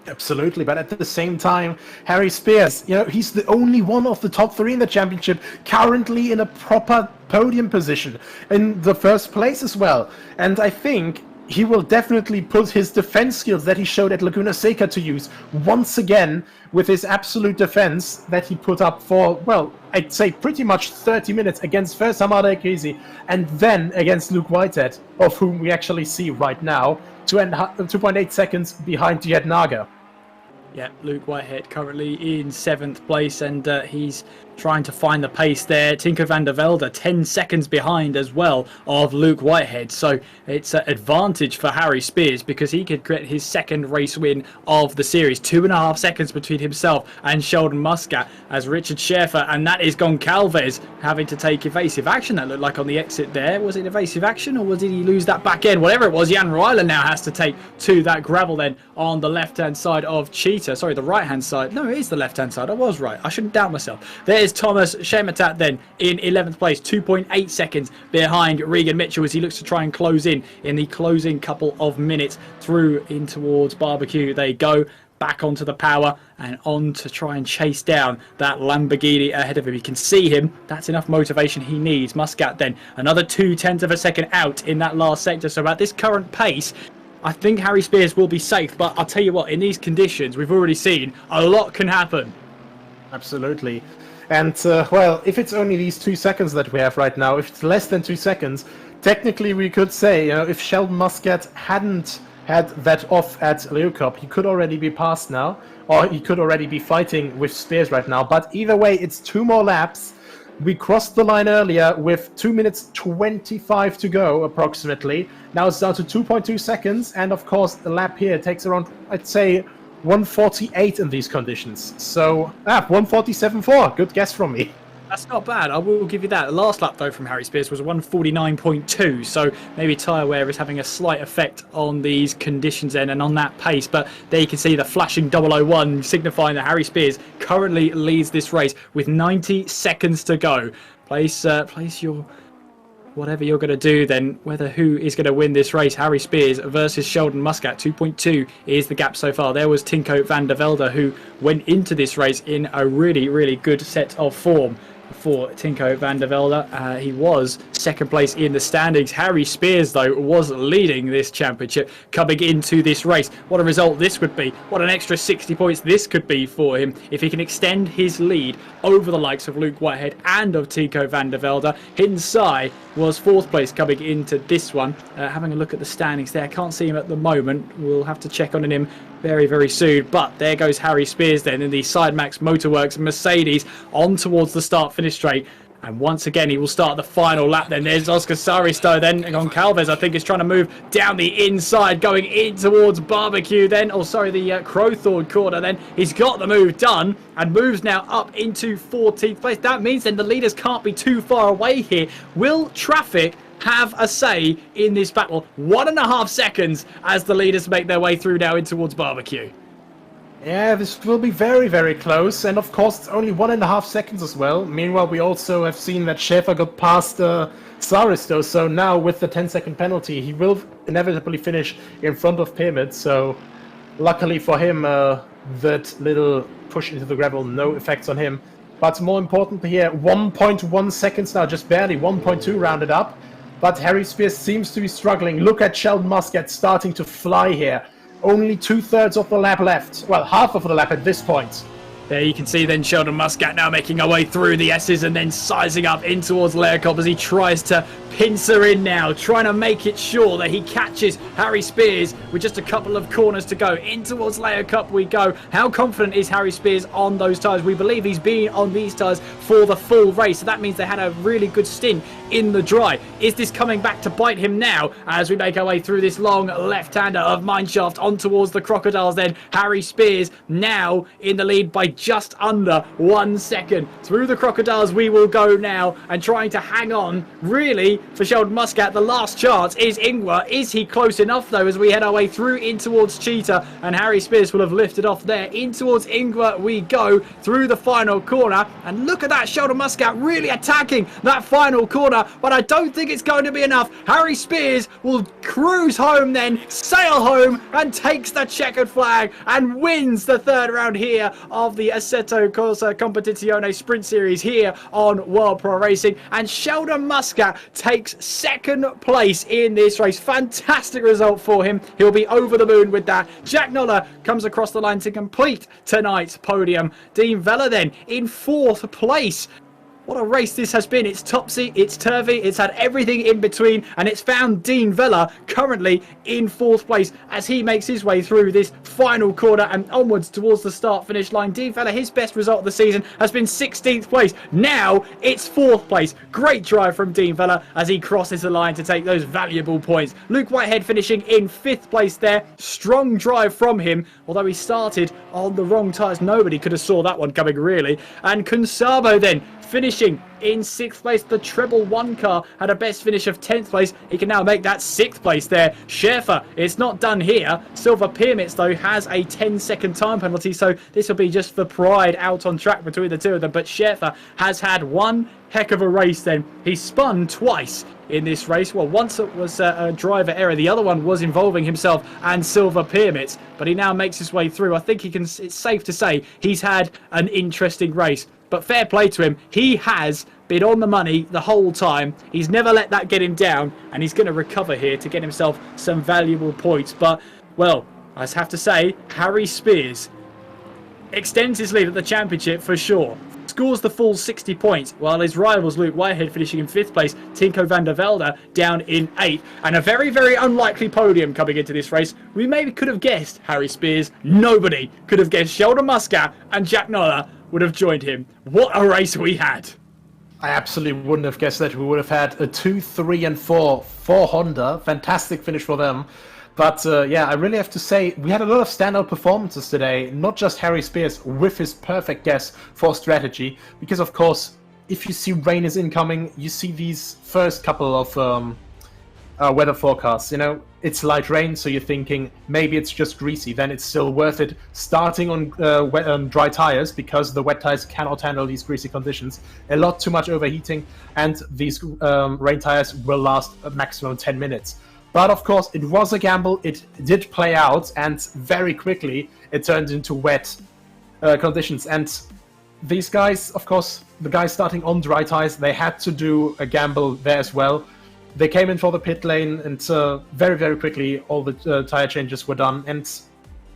Absolutely, but at the same time, Harry Spears, he's the only one of the top 3 in the championship currently in a proper podium position in the first place as well. And I think he will definitely put his defense skills that he showed at Laguna Seca to use once again with his absolute defense that he put up for, well, I'd say pretty much 30 minutes against first Hamada Ekezi and then against Luke Whitehead, of whom we actually see right now 2.8 seconds behind Jed Naga.
Yeah, Luke Whitehead currently in 7th place, and he's trying to find the pace there. Tinko van der Velde 10 seconds behind as well of Luke Whitehead. So it's an advantage for Harry Spears because he could get his second race win of the series. 2.5 seconds between himself and Sheldon Muscat as Richard Schaefer, and that is Goncalves having to take evasive action. That looked like on the exit there. Was it evasive action or did he lose that back end? Whatever it was, Jan Ryler now has to take to that gravel then on the left-hand side of Cheetah. Sorry, the right-hand side. No, it is the left-hand side. I was right. I shouldn't doubt myself. There's Thomas Shematat then in 11th place, 2.8 seconds behind Regan Mitchell as he looks to try and close in the closing couple of minutes through in towards Barbecue. They go back onto the power and on to try and chase down that Lamborghini ahead of him. You can see him. That's enough motivation he needs. Muscat then another 0.2 of a second out in that last sector. So at this current pace, I think Harry Spears will be safe, but I'll tell you what, in these conditions, we've already seen a lot can happen.
Absolutely. And, well, if it's only these 2 seconds that we have right now, if it's less than 2 seconds, technically we could say, you know, if Sheldon Muscat hadn't had that off at Leeuwkop, he could already be past now, or he could already be fighting with Spears right now. But either way, it's 2 more laps. We crossed the line earlier with 2 minutes 25 to go, approximately. Now it's down to 2.2 seconds, and of course the lap here takes around, I'd say, 1:48 in these conditions. So, 1:47.4. Good guess from me.
That's not bad, I will give you that. The last lap, though, from Harry Spears was 1:49.2, so maybe tyre wear is having a slight effect on these conditions then and on that pace. But there you can see the flashing 001 signifying that Harry Spears currently leads this race with 90 seconds to go. Place your whatever you're going to do then, whether who is going to win this race. Harry Spears versus Sheldon Muscat. 2.2 is the gap so far. There was Tinko van der Velde, who went into this race in a really, really good set of form. For Tinko van der Velde, he was 2nd place in the standings. Harry Spears, though, was leading this championship coming into this race. What a result this would be. What an extra 60 points this could be for him if he can extend his lead over the likes of Luke Whitehead and of Tinko van der Velde. Hidden Sai was 4th place coming into this one. Having a look at the standings there, I can't see him at the moment. We'll have to check on him very, very soon. But there goes Harry Spears then in the Sidemax Motorworks Mercedes on towards the start-finish straight. And once again, he will start the final lap then. There's Oscar Saristo then. Goncalves, I think, is trying to move down the inside, going in towards Barbecue then. Oh, sorry, the Crowthorne corner then. He's got the move done and moves now up into 14th place. That means then the leaders can't be too far away here. Will traffic have a say in this battle? 1.5 seconds as the leaders make their way through now in towards Barbecue.
Yeah, this will be very, very close, and of course it's only 1.5 seconds as well. Meanwhile, we also have seen that Schaefer got past Saristo, so now with the 10-second penalty, he will inevitably finish in front of Pyramid, so luckily for him, that little push into the gravel, no effects on him. But more importantly here, 1.1 seconds now, just barely, 1.2 rounded up. But Harry Spears seems to be struggling. Look at Sheldon Muscat starting to fly here. Only 2/3 of the lap left. Well, half of the lap at this point.
There you can see then Sheldon Muscat now making her way through the S's and then sizing up in towards Leeuwkop as he tries to pincer in now, trying to make it sure that he catches Harry Spears with just a couple of corners to go. In towards Leeuwkop we go. How confident is Harry Spears on those tyres? We believe he's been on these tyres for the full race, so that means they had a really good stint in the dry. Is this coming back to bite him now as we make our way through this long left-hander of Mineshaft on towards the Crocodiles then? Harry Spears now in the lead by just under 1 second. Through the Crocodiles we will go now and trying to hang on really for Sheldon Muscat. The last chance is Ingwer. Is he close enough though as we head our way through in towards Cheetah, and Harry Spears will have lifted off there. In towards Ingwer we go through the final corner, and look at that, Sheldon Muscat really attacking that final corner, but I don't think it's going to be enough. Harry Spears will cruise home then, sail home, and takes the checkered flag and wins the 3rd round here of the the Assetto Corsa Competizione Sprint Series here on World Pro Racing. And Sheldon Muscat takes second place in this race. Fantastic result for him. He'll be over the moon with that. Jack Noller comes across the line to complete tonight's podium. Dean Vella then in fourth place. What a race this has been. It's topsy, it's turvy, it's had everything in between, and it's found Dean Vella currently in fourth place as he makes his way through this final corner and onwards towards the start-finish line. Dean Vella, his best result of the season has been 16th place. Now it's fourth place. Great drive from Dean Vella as he crosses the line to take those valuable points. Luke Whitehead finishing in fifth place there. Strong drive from him, although he started on the wrong tyres. Nobody could have saw that one coming, really. And Consabo then finishing in sixth place. The treble one car had a best finish of 10th place. He can now make that sixth place there. Schaefer, it's not done here. Silver Pyramids though has a 10-second time penalty, so this will be just for pride out on track between the two of them. But Schaefer has had one heck of a race then. He spun twice in this race. Well, once it was a driver error, the other one was involving himself and Silver Pyramids, but he now makes his way through. I think he can. It's safe to say he's had an interesting race. But fair play to him, he has been on the money the whole time. He's never let that get him down, and he's going to recover here to get himself some valuable points. But, well, I have to say, Harry Spears extends his lead at the championship for sure. Scores the full 60 points, while his rivals Luke Whitehead finishing in 5th place, Tinko van der Velde down in 8th. And a very, very unlikely podium coming into this race. We maybe could have guessed Harry Spears. Nobody could have guessed Sheldon Muscat and Jack Noller would have joined him. What a race we had.
I absolutely wouldn't have guessed that we would have had a 2, 3, and 4 for Honda. Fantastic finish for them. But yeah, I really have to say, we had a lot of standout performances today. Not just Harry Spears with his perfect guess for strategy. Because of course, if you see rain is incoming, you see these first couple of weather forecasts. You know, it's light rain, so you're thinking maybe it's just greasy. Then it's still worth it starting on dry tires, because the wet tires cannot handle these greasy conditions. A lot too much overheating, and these rain tires will last a maximum 10 minutes. But of course, it was a gamble. It did play out, and very quickly it turned into wet conditions. And these guys, of course, the guys starting on dry tires, they had to do a gamble there as well. They came in for the pit lane, and very, very quickly all the tire changes were done. And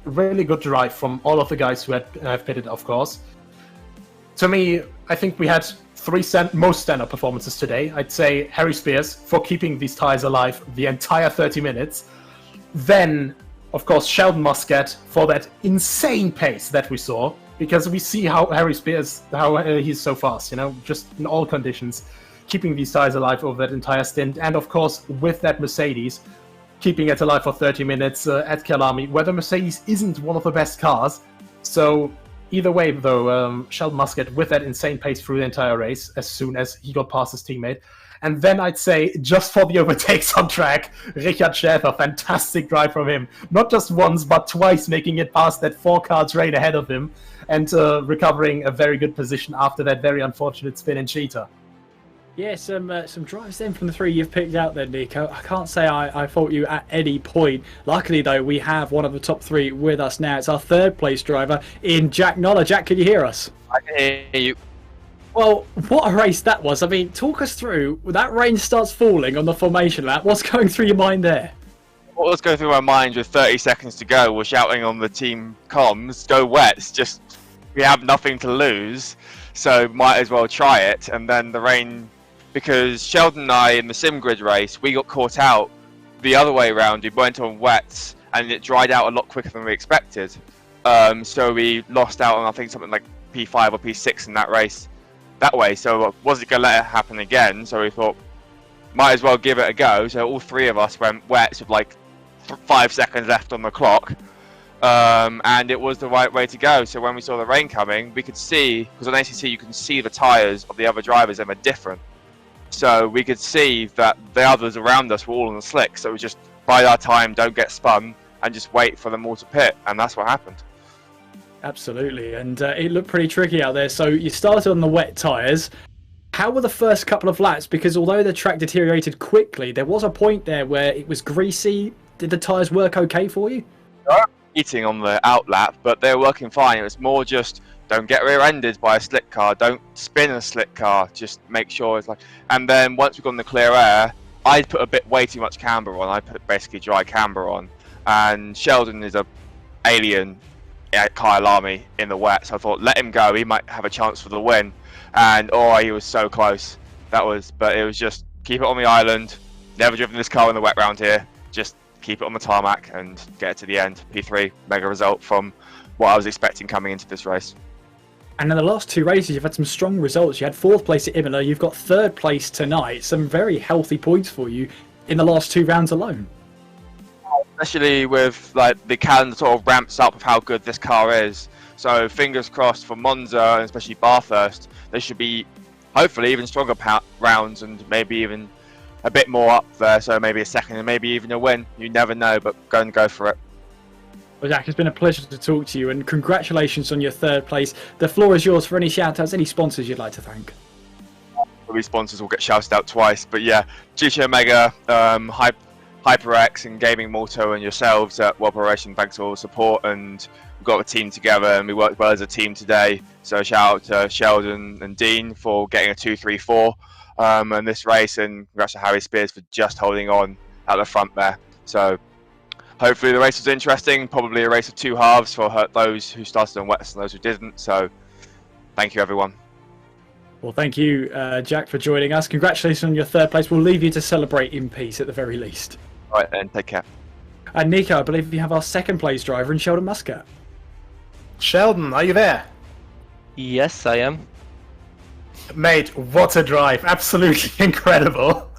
really good drive from all of the guys who have pitted, of course. To me, I think we had most standard performances today. I'd say Harry Spears for keeping these tires alive the entire 30 minutes. Then, of course, Sheldon Muscat for that insane pace that we saw, because we see how Harry Spears, how he's so fast, you know, just in all conditions, keeping these tires alive over that entire stint. And of course, with that Mercedes, keeping it alive for 30 minutes at Kyalami, where the Mercedes isn't one of the best cars. So either way, though, Sheldon Muscat with that insane pace through the entire race as soon as he got past his teammate. And then I'd say, just for the overtakes on track, Richard Schäfer, fantastic drive from him. Not just once, but twice, making it past that 4-car train ahead of him, and recovering a very good position after that very unfortunate spin and cheater.
Yeah, some drives then from the three you've picked out there, Nico. I can't say I fault you at any point. Luckily, though, we have one of the top three with us now. It's our third place driver in Jack Noller. Jack, can you hear us?
I can hear you.
Well, what a race that was. I mean, talk us through, that rain starts falling on the formation lap. What's going through your mind there?
What was going through my mind with 30 seconds to go was shouting on the team comms, go Wets, just, we have nothing to lose, so might as well try it. And then the rain, because Sheldon and I in the sim grid race, we got caught out the other way around. We went on wets and it dried out a lot quicker than we expected. So we lost out on, I think, something like P5 or P6 in that race that way. So wasn't going to let it happen again. So we thought, might as well give it a go. So all three of us went wets with like 5 seconds left on the clock. And it was the right way to go. So when we saw the rain coming, we could see, because on ACC you can see the tyres of the other drivers and they're different. So we could see that the others around us were all on the slick. So it was just bide our time, don't get spun, and just wait for them all to pit. And that's what happened.
Absolutely. And it looked pretty tricky out there. So you started on the wet tyres. How were the first couple of laps? Because although the track deteriorated quickly, there was a point there where it was greasy. Did the tyres work okay for you?
Eating on the out lap, but they were working fine. It was more just don't get rear-ended by a slick car, don't spin a slick car, just make sure it's like. And then once we got in the clear air, I'd put a bit way too much camber on. I put basically dry camber on, and Sheldon is a alien at Kyalami in the wet, so I thought let him go, he might have a chance for the win. And he was so close. But it was just keep it on the island. Never driven this car in the wet round here. Just keep it on the tarmac and get it to the end. P3, mega result from what I was expecting coming into this race.
And in the last 2 races, you've had some strong results. You had 4th place at Imola, you've got 3rd place tonight. Some very healthy points for you in the last 2 rounds alone.
Especially with like the calendar sort of ramps up of how good this car is. So fingers crossed for Monza and especially Bathurst, there should be hopefully even stronger rounds and maybe even a bit more up there. So maybe a second and maybe even a win. You never know, but go for it.
Well, Jack, it's been a pleasure to talk to you, and congratulations on your 3rd place. The floor is yours for any shout-outs, any sponsors you'd like to thank.
Probably sponsors will get shouted out twice, but yeah, GT Omega, HyperX and Gaming Morto and yourselves at World Pro Racing, thanks for all the support, and we've got a team together and we worked well as a team today. So shout out to Sheldon and Dean for getting a 2-3-4 in this race, and congrats to Harry Spears for just holding on at the front there. So hopefully the race was interesting, probably a race of 2 halves for those who started on wets and those who didn't. So thank you everyone.
Well, thank you, Jack, for joining us. Congratulations on your 3rd place. We'll leave you to celebrate in peace at the very least.
All right then, take care.
And Nico, I believe you have our 2nd place driver in Sheldon Muscat.
Sheldon, are you there?
Yes, I am.
Mate, what a drive. Absolutely incredible.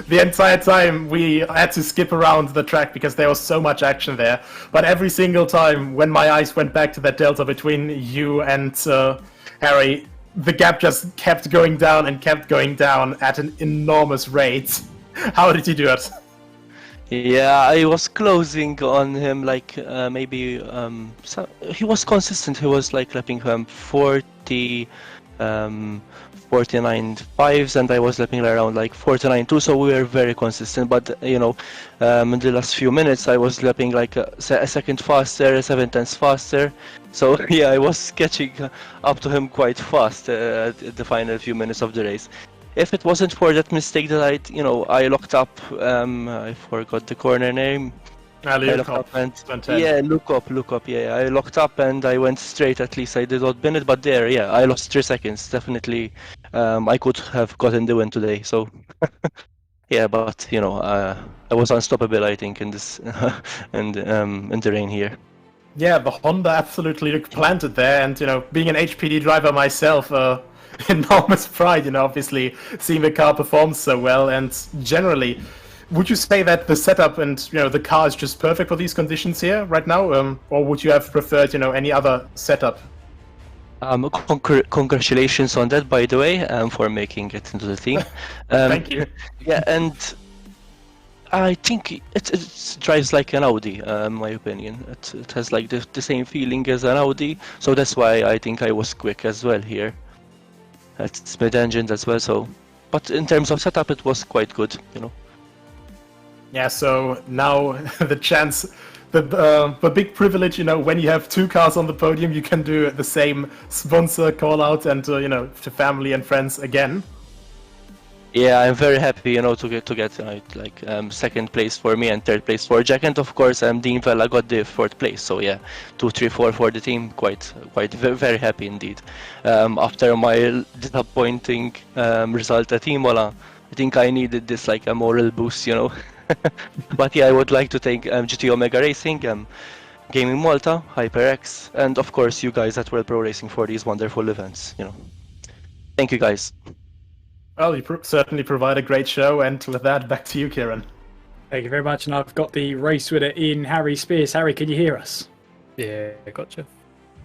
The entire time we had to skip around the track because there was so much action there. But every single time when my eyes went back to that delta between you and Harry, the gap just kept going down and kept going down at an enormous rate. How did you do it?
Yeah, I was closing on him like maybe so he was consistent. He was like lapping 40 49 fives, and I was lapping around like 49 too, so we were very consistent. But in the last few minutes I was lapping like a second faster, 7/10 faster, so yeah, I was catching up to him quite fast at the final few minutes of the race. If it wasn't for that mistake that I locked up, I forgot the corner name.
Look up.
Yeah, look up. Yeah, I locked up and I went straight. At least I did not bin it, but there, yeah, I lost 3 seconds. Definitely, I could have gotten the win today. So, yeah, but I was unstoppable, I think, in this in the rain here.
Yeah, the Honda absolutely looked planted there, and being an HPD driver myself, enormous pride, obviously seeing the car perform so well, and generally. Would you say that the setup and the car is just perfect for these conditions here right now, or would you have preferred any other setup?
Congratulations on that, by the way, for making it into the team.
Thank you.
Yeah, and I think it drives like an Audi, in my opinion. It has like the same feeling as an Audi, so that's why I think I was quick as well here. It's mid-engine as well, so. But in terms of setup, it was quite good,
Yeah, so now the chance, the big privilege, when you have 2 cars on the podium, you can do the same sponsor call out and to family and friends again.
Yeah, I'm very happy, to get second place for me and third place for Jack, and of course, Dean Vella got the 4th place. So yeah, 2, 3, 4 for the team. Quite very happy indeed. After my disappointing result at Imola, I think I needed this like a moral boost, But yeah, I would like to thank GT Omega Racing, Gaming Malta, HyperX, and of course you guys at World Pro Racing for these wonderful events. Thank you guys.
Well, you certainly provide a great show, and with that, back to you, Kieran.
Thank you very much, and I've got the race winner in Harry Spears. Harry, can you hear us?
Yeah, gotcha.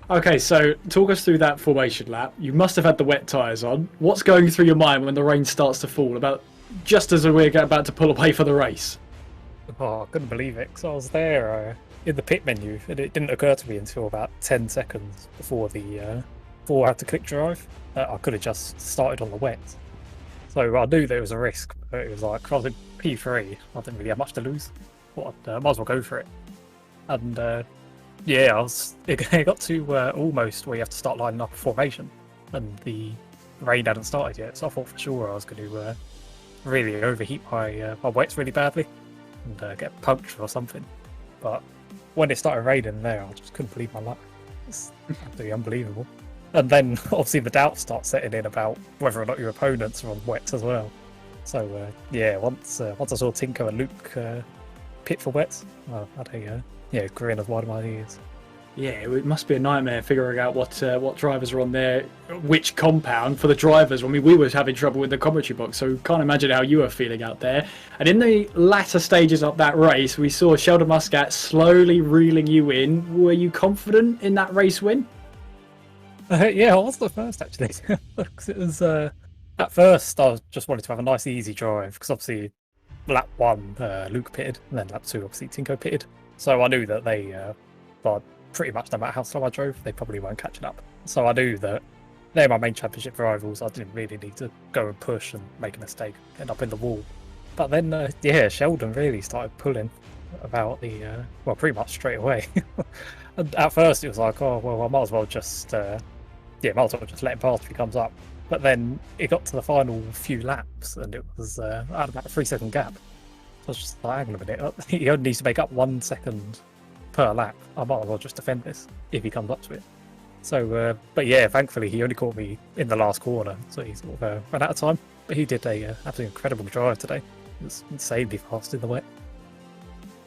Okay, so talk us through that formation lap. You must have had the wet tyres on. What's going through your mind when the rain starts to fall, just as we're about to pull away for the race?
Oh, I couldn't believe it, because I was there in the pit menu, and it didn't occur to me until about 10 seconds before I had to click drive. I could have just started on the wet. So I knew there was a risk, but it was like, I was in P3, I didn't really have much to lose. Might as well go for it. And Yeah, it got to almost where you have to start lining up a formation, and the rain hadn't started yet, so I thought for sure I was going to really overheat my wets really badly and get punctured or something. But when it started raining there, I just couldn't believe my luck. It's absolutely unbelievable. And then obviously the doubts start setting in about whether or not your opponents are on wets as well. So yeah, once I saw Tinko and Luke pit for wets, I had a grin as wide as my ears.
Yeah, it must be a nightmare figuring out what drivers are on there, which compound for the drivers. I mean, we were having trouble with the commentary box, so can't imagine how you were feeling out there. And in the latter stages of that race, we saw Sheldon Muscat slowly reeling you in. Were you confident in that race win?
Yeah, I was the first actually. Because it was at first I just wanted to have a nice easy drive because obviously lap 1 Luke pitted, and then lap 2 obviously Tinko pitted. So I knew that they, pretty much no matter how slow I drove, they probably weren't catching up. So I knew that they're my main championship rivals. I didn't really need to go and push and make a mistake, end up in the wall. But then, Sheldon really started pulling about the, pretty much straight away. And at first it was like, oh, well, I might as well just, let him pass if he comes up. But then it got to the final few laps and it was at about a 3-second gap. So I was just like, hang on a minute, he only needs to make up 1 second per lap. I might as well just defend this if he comes up to it. So, but yeah, thankfully he only caught me in the last corner, so he sort of ran out of time. But he did a absolutely incredible drive today. It was insanely fast in the wet.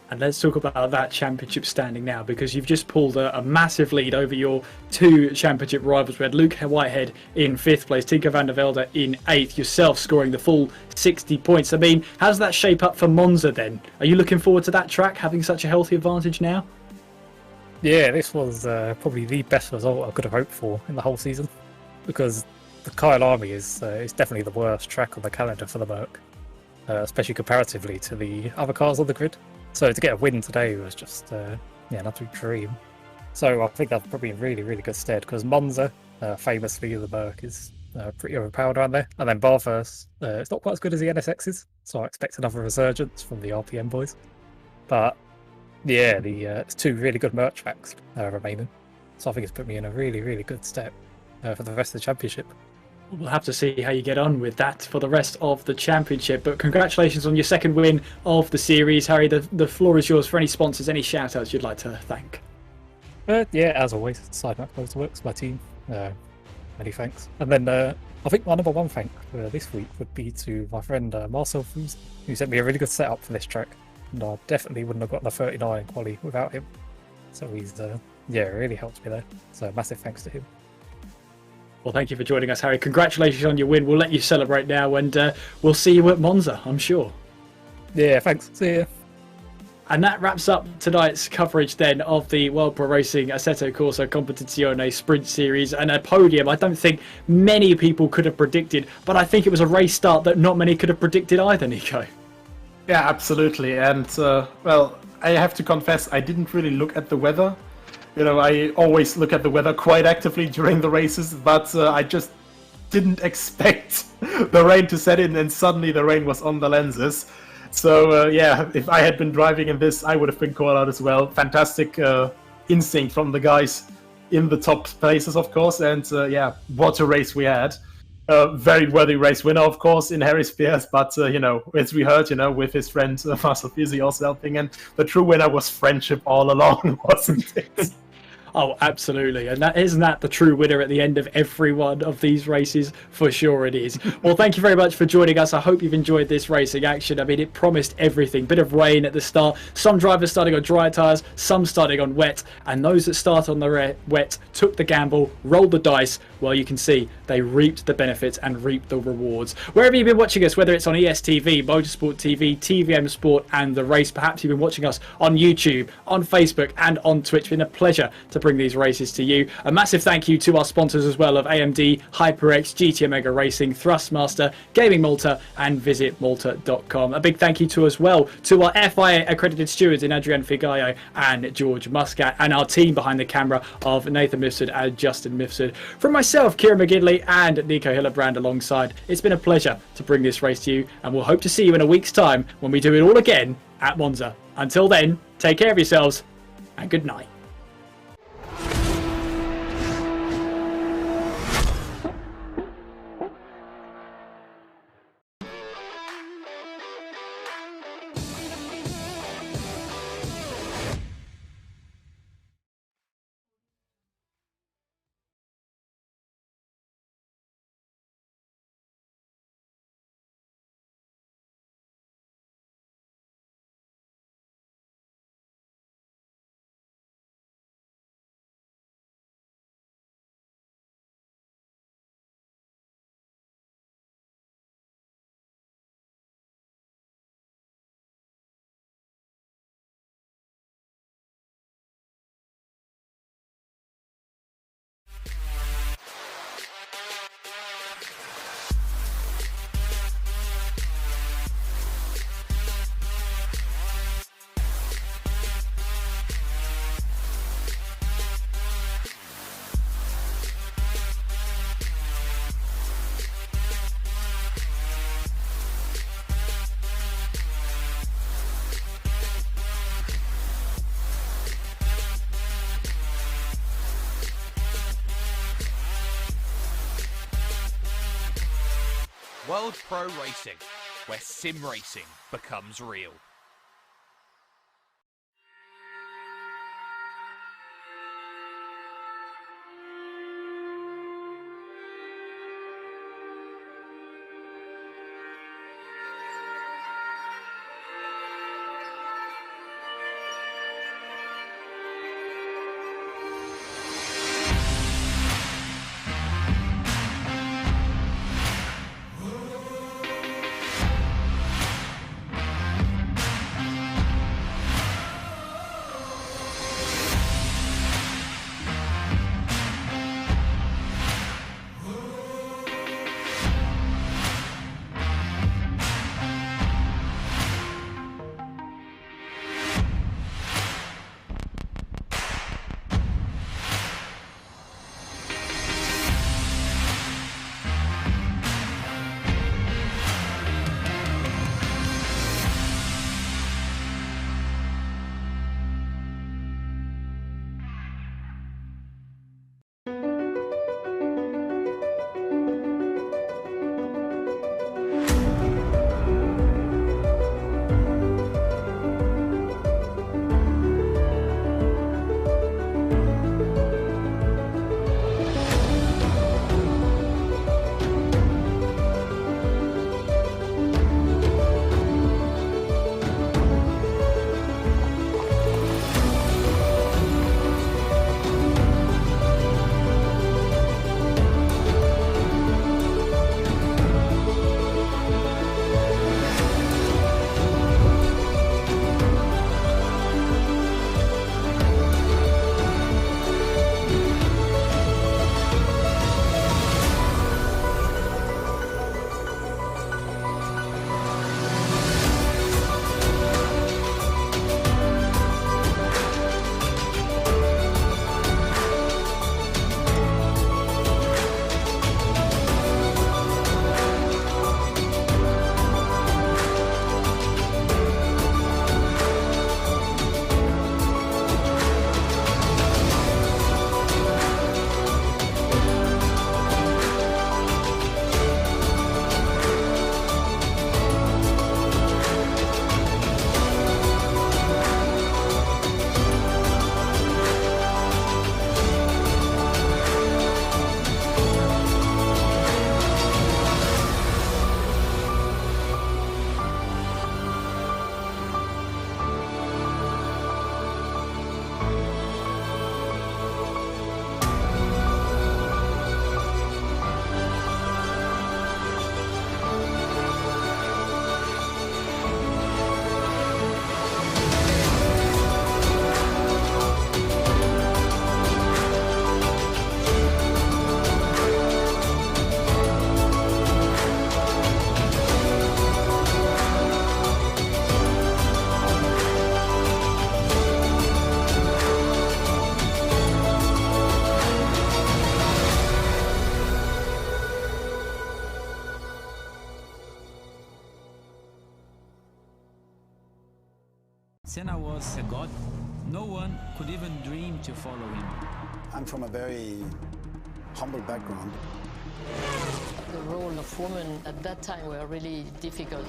And let's talk about that championship standing now, because you've just pulled a massive lead over your 2 championship rivals. We had Luke Whitehead in 5th place, Tinko van der Velde in 8th, yourself scoring the full 60 points. I mean, how does that shape up for Monza then? Are you looking forward to that track, having such a healthy advantage now?
Yeah, this was probably the best result I could have hoped for in the whole season, because the Kyalami is definitely the worst track on the calendar for the Merc, especially comparatively to the other cars on the grid. So to get a win today was just an absolute dream. So I think that's probably in really, really good stead, because Monza, famously the Merc, is pretty overpowered around there. And then Bathurst, it's not quite as good as the NSXs, so I expect another resurgence from the RPM boys. But yeah, it's 2 really good Merc tracks remaining. So I think it's put me in a really, really good step for the rest of the championship.
We'll have to see how you get on with that for the rest of the championship. But congratulations on your 2nd win of the series. Harry, the floor is yours for any sponsors, any shout-outs you'd like to thank.
Yeah, as always, Sidemap Motorworks, my team. Many thanks. And then I think my number 1 thank this week would be to my friend Marcel Foos, who sent me a really good setup for this track. And I definitely wouldn't have gotten the 39 quali without him. So he's, really helped me there. So massive thanks to him.
Well, thank you for joining us, Harry. Congratulations on your win. We'll let you celebrate now, and we'll see you at Monza, I'm sure.
Yeah, thanks. See ya.
And that wraps up tonight's coverage then of the World Pro Racing Assetto Corsa Competizione Sprint Series, and a podium I don't think many people could have predicted, but I think it was a race start that not many could have predicted either, Nico.
Yeah, absolutely. And, I have to confess, I didn't really look at the weather. You know, I always look at the weather quite actively during the races, but I just didn't expect the rain to set in, and suddenly the rain was on the lenses. So, if I had been driving in this, I would have been called out as well. Fantastic instinct from the guys in the top places, of course, and what a race we had. Very worthy race winner, of course, in Harry Spears, but, as we heard, with his friend Marcel Fizzi also helping, and the true winner was friendship all along, wasn't it?
Oh, absolutely. And isn't that the true winner at the end of every one of these races? For sure it is. Well, thank you very much for joining us. I hope you've enjoyed this racing action. I mean, it promised everything. Bit of rain at the start. Some drivers starting on dry tyres, some starting on wet. And those that start on the wet took the gamble, rolled the dice. Well, you can see they reaped the benefits and reaped the rewards. Wherever you've been watching us, whether it's on ESTV, Motorsport TV, TVM Sport and The Race, perhaps you've been watching us on YouTube, on Facebook and on Twitch. It's been a pleasure to bring these races to you. A massive thank you to our sponsors as well of AMD, HyperX, GT Omega Racing, Thrustmaster, Gaming Malta and VisitMalta.com. A big thank you to as well to our FIA accredited stewards in Adrian Figallo and George Muscat, and our team behind the camera of Nathan Mifsud and Justin Mifsud. From myself, Kieran McGidley and Nico Hillebrand alongside, it's been a pleasure to bring this race to you, and we'll hope to see you in a week's time when we do it all again at Monza. Until then, take care of yourselves and good night.
World Pro Racing, where sim racing becomes real.
Senna was a god. No one could even dream to follow him.
I'm from a very humble background.
The role of women at that time were really difficult.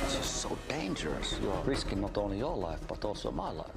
It's just so dangerous. You are risking not only your life, but also my life.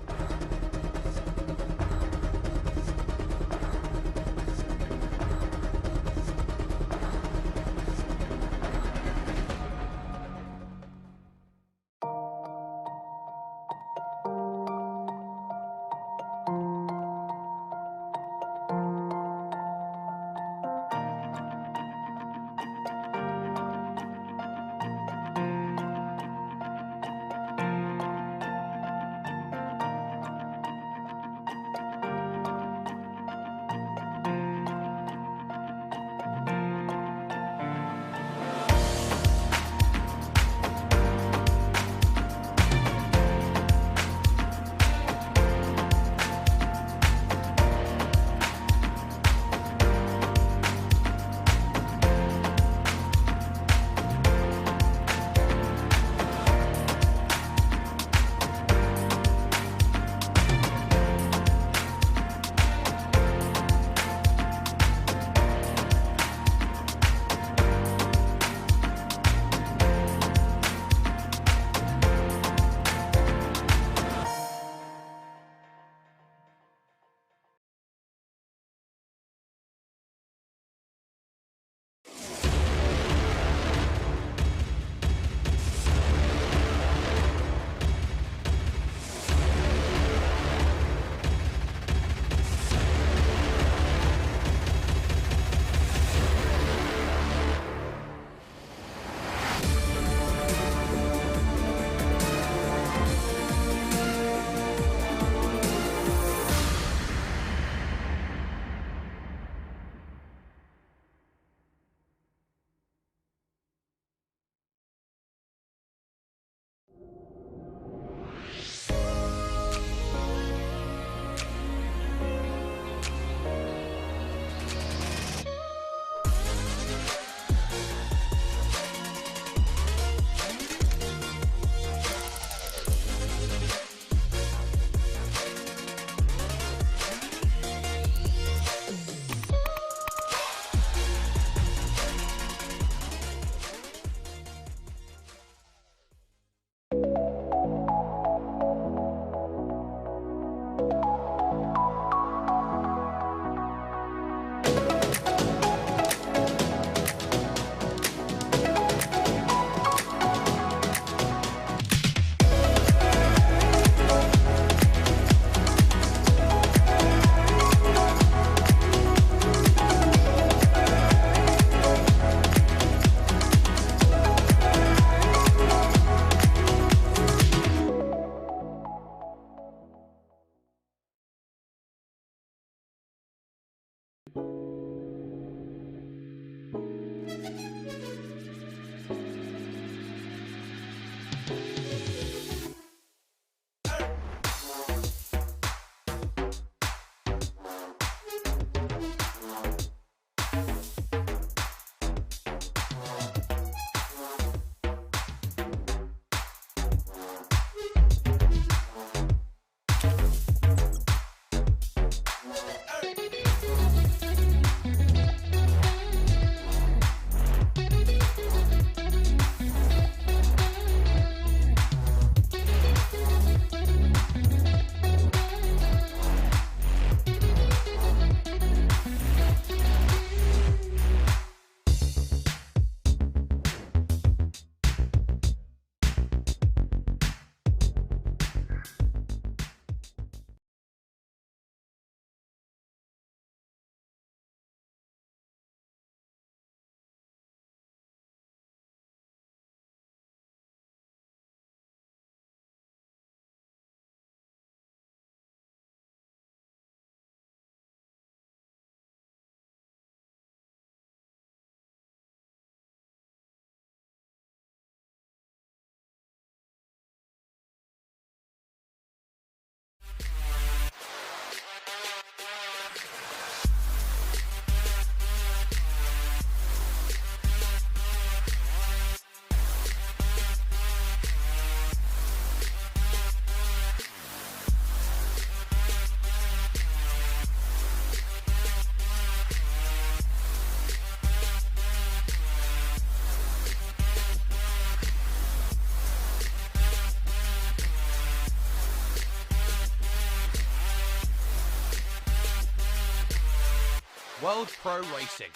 World Pro Racing,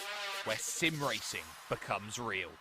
where sim racing becomes real.